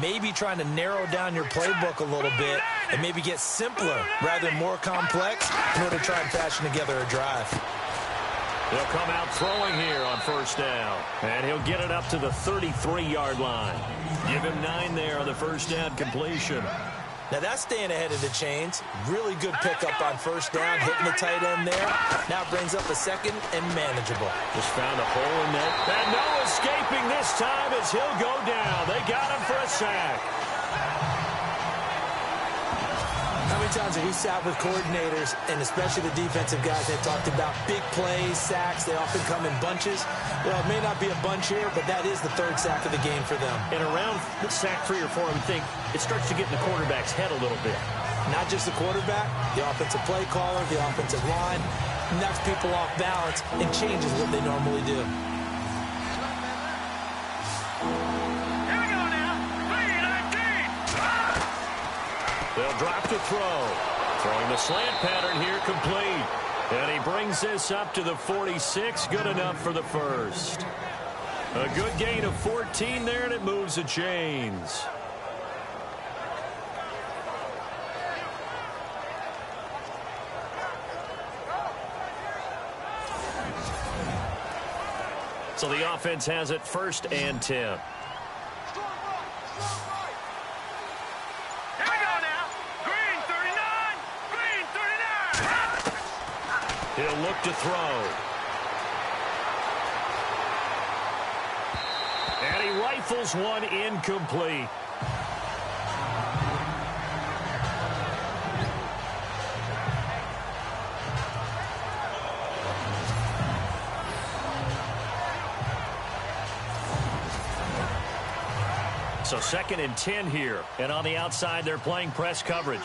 Maybe trying to narrow down your playbook a little bit and maybe get simpler rather than more complex in order to try and fashion together a drive. He'll come out throwing here on first down. And he'll get it up to the 33-yard line. Give him 9 there on the first down completion. Now that's staying ahead of the chains. Really good pickup on first down, hitting the tight end there. Now brings up a second and manageable. Just found a hole in that. And no escaping this time as he'll go down. They got him for a sack. How many times have we sat with coordinators, and especially the defensive guys, they've talked about big plays, sacks. They often come in bunches. Well, it may not be a bunch here, but that is the 3rd sack of the game for them. And around sack 3 or 4, I would think it starts to get in the quarterback's head a little bit. Not just the quarterback, the offensive play caller, the offensive line, knocks people off balance and changes what they normally do. They'll drop to throw. Throwing the slant pattern here, complete. And he brings this up to the 46. Good enough for the first. A good gain of 14 there, and it moves the chains. So the offense has it 1st and 10. He'll look to throw. And he rifles one incomplete. So 2nd and 10 here. And on the outside, they're playing press coverage.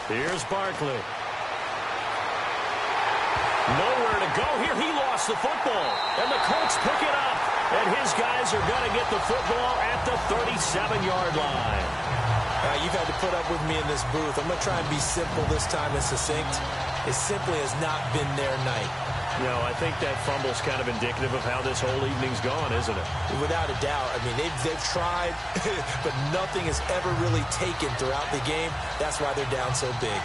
Here's Barkley. Nowhere to go here. He lost the football. And the Colts pick it up. And his guys are going to get the football at the 37-yard line. You've had to put up with me in this booth. I'm going to try and be simple this time and succinct. It simply has not been their night. No, I think that fumble's kind of indicative of how this whole evening's gone, isn't it? Without a doubt. I mean, they've tried, but nothing has ever really taken throughout the game. That's why they're down so big.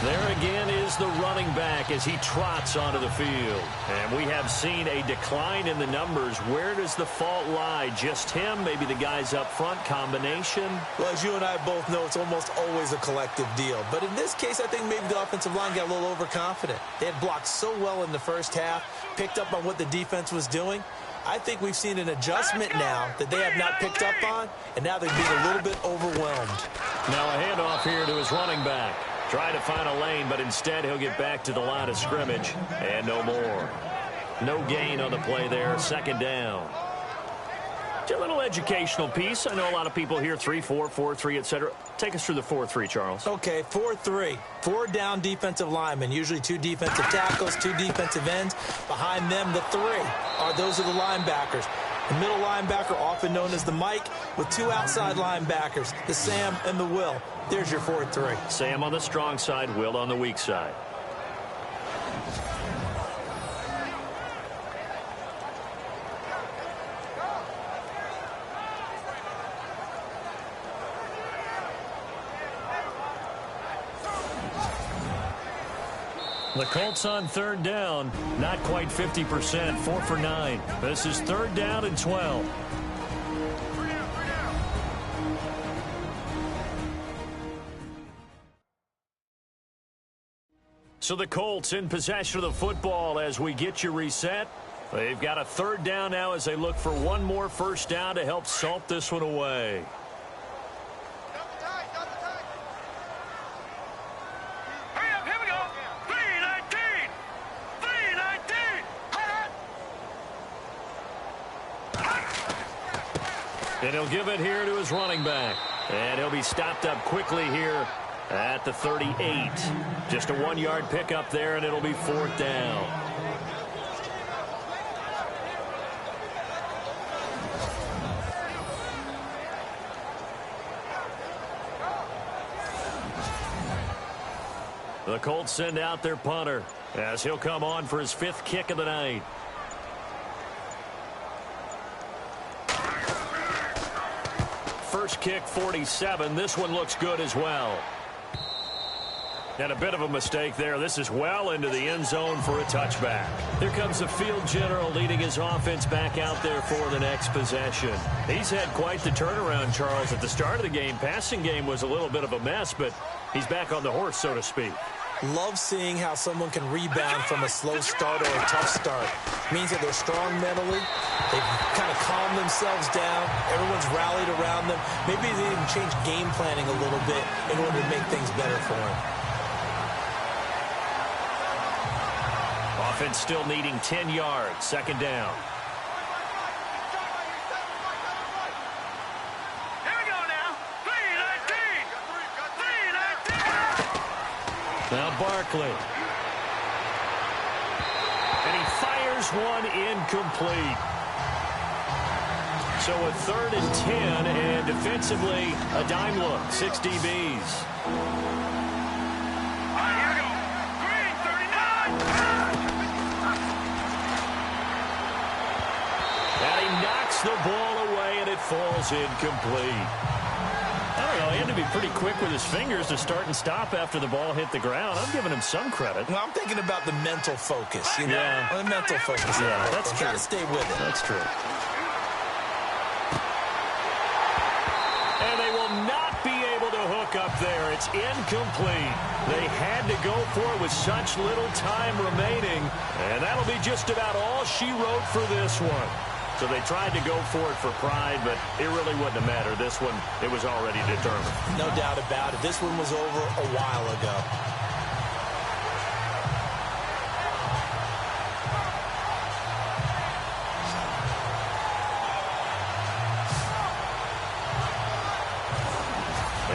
There again is the running back as he trots onto the field. And we have seen a decline in the numbers. Where does the fault lie? Just him? Maybe the guys up front? Combination? Well, as you and I both know, it's almost always a collective deal. But in this case, I think maybe the offensive line got a little overconfident. They had blocked so well in the first half, picked up on what the defense was doing. I think we've seen an adjustment now that they have not picked up on, and now they're being a little bit overwhelmed. Now a handoff here to his running back. Try to find a lane, but instead he'll get back to the line of scrimmage, and no more. No gain on the play there, 2nd down. A little educational piece. I know a lot of people hear 3-4, 4-3, etc. Take us through the 4-3, Charles. Okay, 4-3. 4 down defensive linemen, usually 2 defensive tackles, 2 defensive ends. Behind them, the 3 those are the linebackers. The middle linebacker, often known as the Mike, with two outside linebackers, the Sam and the Will. There's your 4-3. Sam on the strong side, Will on the weak side. The Colts on third down, not quite 50%, 4 for 9. This is third down and 12. So the Colts in possession of the football as we get you reset. They've got a third down now as they look for one more first down to help salt this one away. And he'll give it here to his running back. And he'll be stopped up quickly here at the 38. Just a 1-yard pickup there, and it'll be fourth down. The Colts send out their punter as he'll come on for his 5th kick of the night. First kick, 47. This one looks good as well. And a bit of a mistake there. This is well into the end zone for a touchback. Here comes the field general leading his offense back out there for the next possession. He's had quite the turnaround, Charles. At the start of the game, passing game was a little bit of a mess, but he's back on the horse, so to speak. Love seeing how someone can rebound from a slow start or a tough start. Means that they're strong mentally. They've kind of calmed themselves down. Everyone's rallied around them. Maybe they even change game planning a little bit in order to make things better for them. Offense still needing 10 yards. Second down. Now Barkley. And he fires one incomplete. So a 3rd and 10, and defensively, a dime look. 6 DBs. Here we go. Green, 39. And he knocks the ball away, and it falls incomplete. I don't know, he had to be pretty quick with his fingers to start and stop after the ball hit the ground. I'm giving him some credit. Well, I'm thinking about the mental focus. You know? Yeah. The mental focus. Yeah, that's true. Got to stay with it. That's true. And they will not be able to hook up there. It's incomplete. They had to go for it with such little time remaining. And that'll be just about all she wrote for this one. So they tried to go for it for pride, but it really wouldn't have mattered. This one, it was already determined. No doubt about it. This one was over a while ago.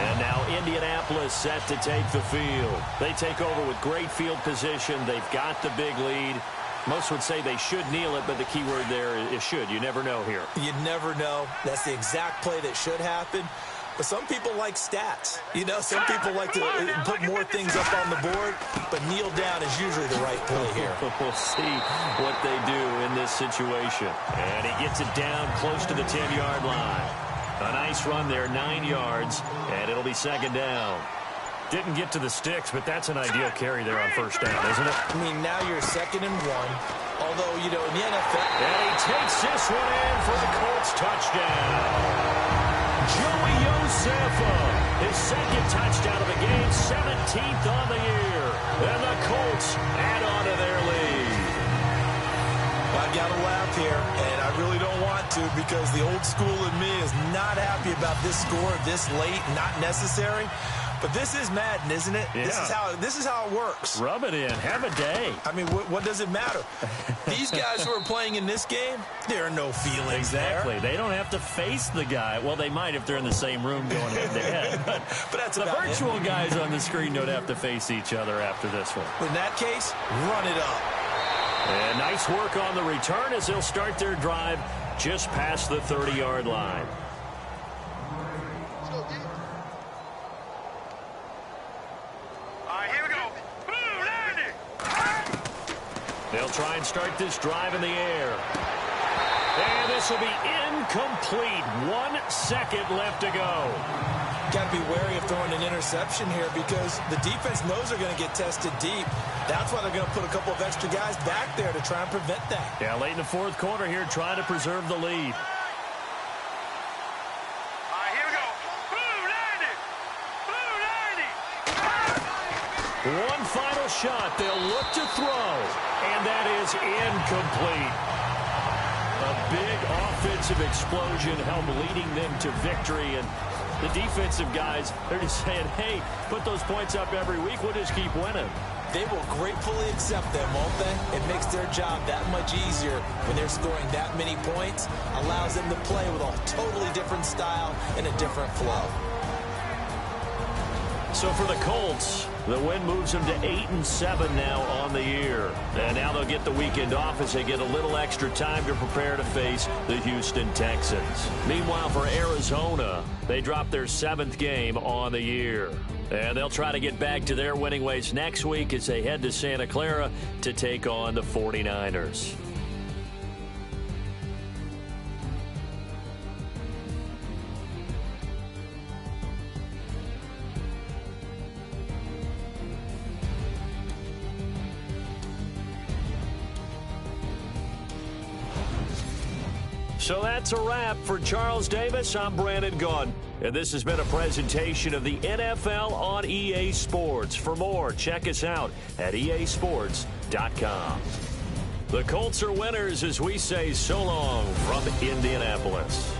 And now Indianapolis set to take the field. They take over with great field position. They've got the big lead. Most would say they should kneel it, but the key word there is should. You never know here. You never know. That's the exact play that should happen. But some people like stats. You know, some people like to put more things up on the board, but kneel down is usually the right play here. We'll see what they do in this situation. And he gets it down close to the 10-yard line. A nice run there, 9 yards, and it'll be second down. Didn't get to the sticks, but that's an ideal carry there on first down, isn't it? I mean, now you're 2nd and 1. Although, you know, in the NFL... And he takes this one in for the Colts touchdown. Joey Josefa, his 2nd touchdown of the game, 17th on the year. And the Colts add on to their lead. I've got to laugh here, and I really don't want to because the old school in me is not happy about this score this late, not necessary. But this is Madden, isn't it? Yeah. This is how it works. Rub it in. Have a day. I mean, what does it matter? These guys who are playing in this game, there are no feelings Exactly. there. They don't have to face the guy. Well, they might if they're in the same room going head-to-head. But that's the about virtual it. guys on the screen don't have to face each other after this one. In that case, run it up. And nice work on the return as they'll start their drive just past the 30-yard line. Here we go. Boom, landing. They'll try and start this drive in the air. And this will be incomplete. 1 second left to go. Got to be wary of throwing an interception here because the defense knows they're going to get tested deep. That's why they're going to put a couple of extra guys back there to try and prevent that. Yeah, late in the fourth quarter here, trying to preserve the lead. Here we go. Boom, landing. Boom, landing. One final shot. They'll look to throw. And that is incomplete. A big offensive explosion helped leading them to victory. And the defensive guys, they're just saying, hey, put those points up every week. We'll just keep winning. They will gratefully accept them, won't they? It makes their job that much easier when they're scoring that many points. Allows them to play with a totally different style and a different flow. So for the Colts, the win moves them to 8-7 now on the year. And now they'll get the weekend off as they get a little extra time to prepare to face the Houston Texans. Meanwhile, for Arizona, they dropped their 7th game on the year. And they'll try to get back to their winning ways next week as they head to Santa Clara to take on the 49ers. So that's a wrap. For Charles Davis, I'm Brandon Gaudin. And this has been a presentation of the NFL on EA Sports. For more, check us out at easports.com. The Colts are winners as we say so long from Indianapolis.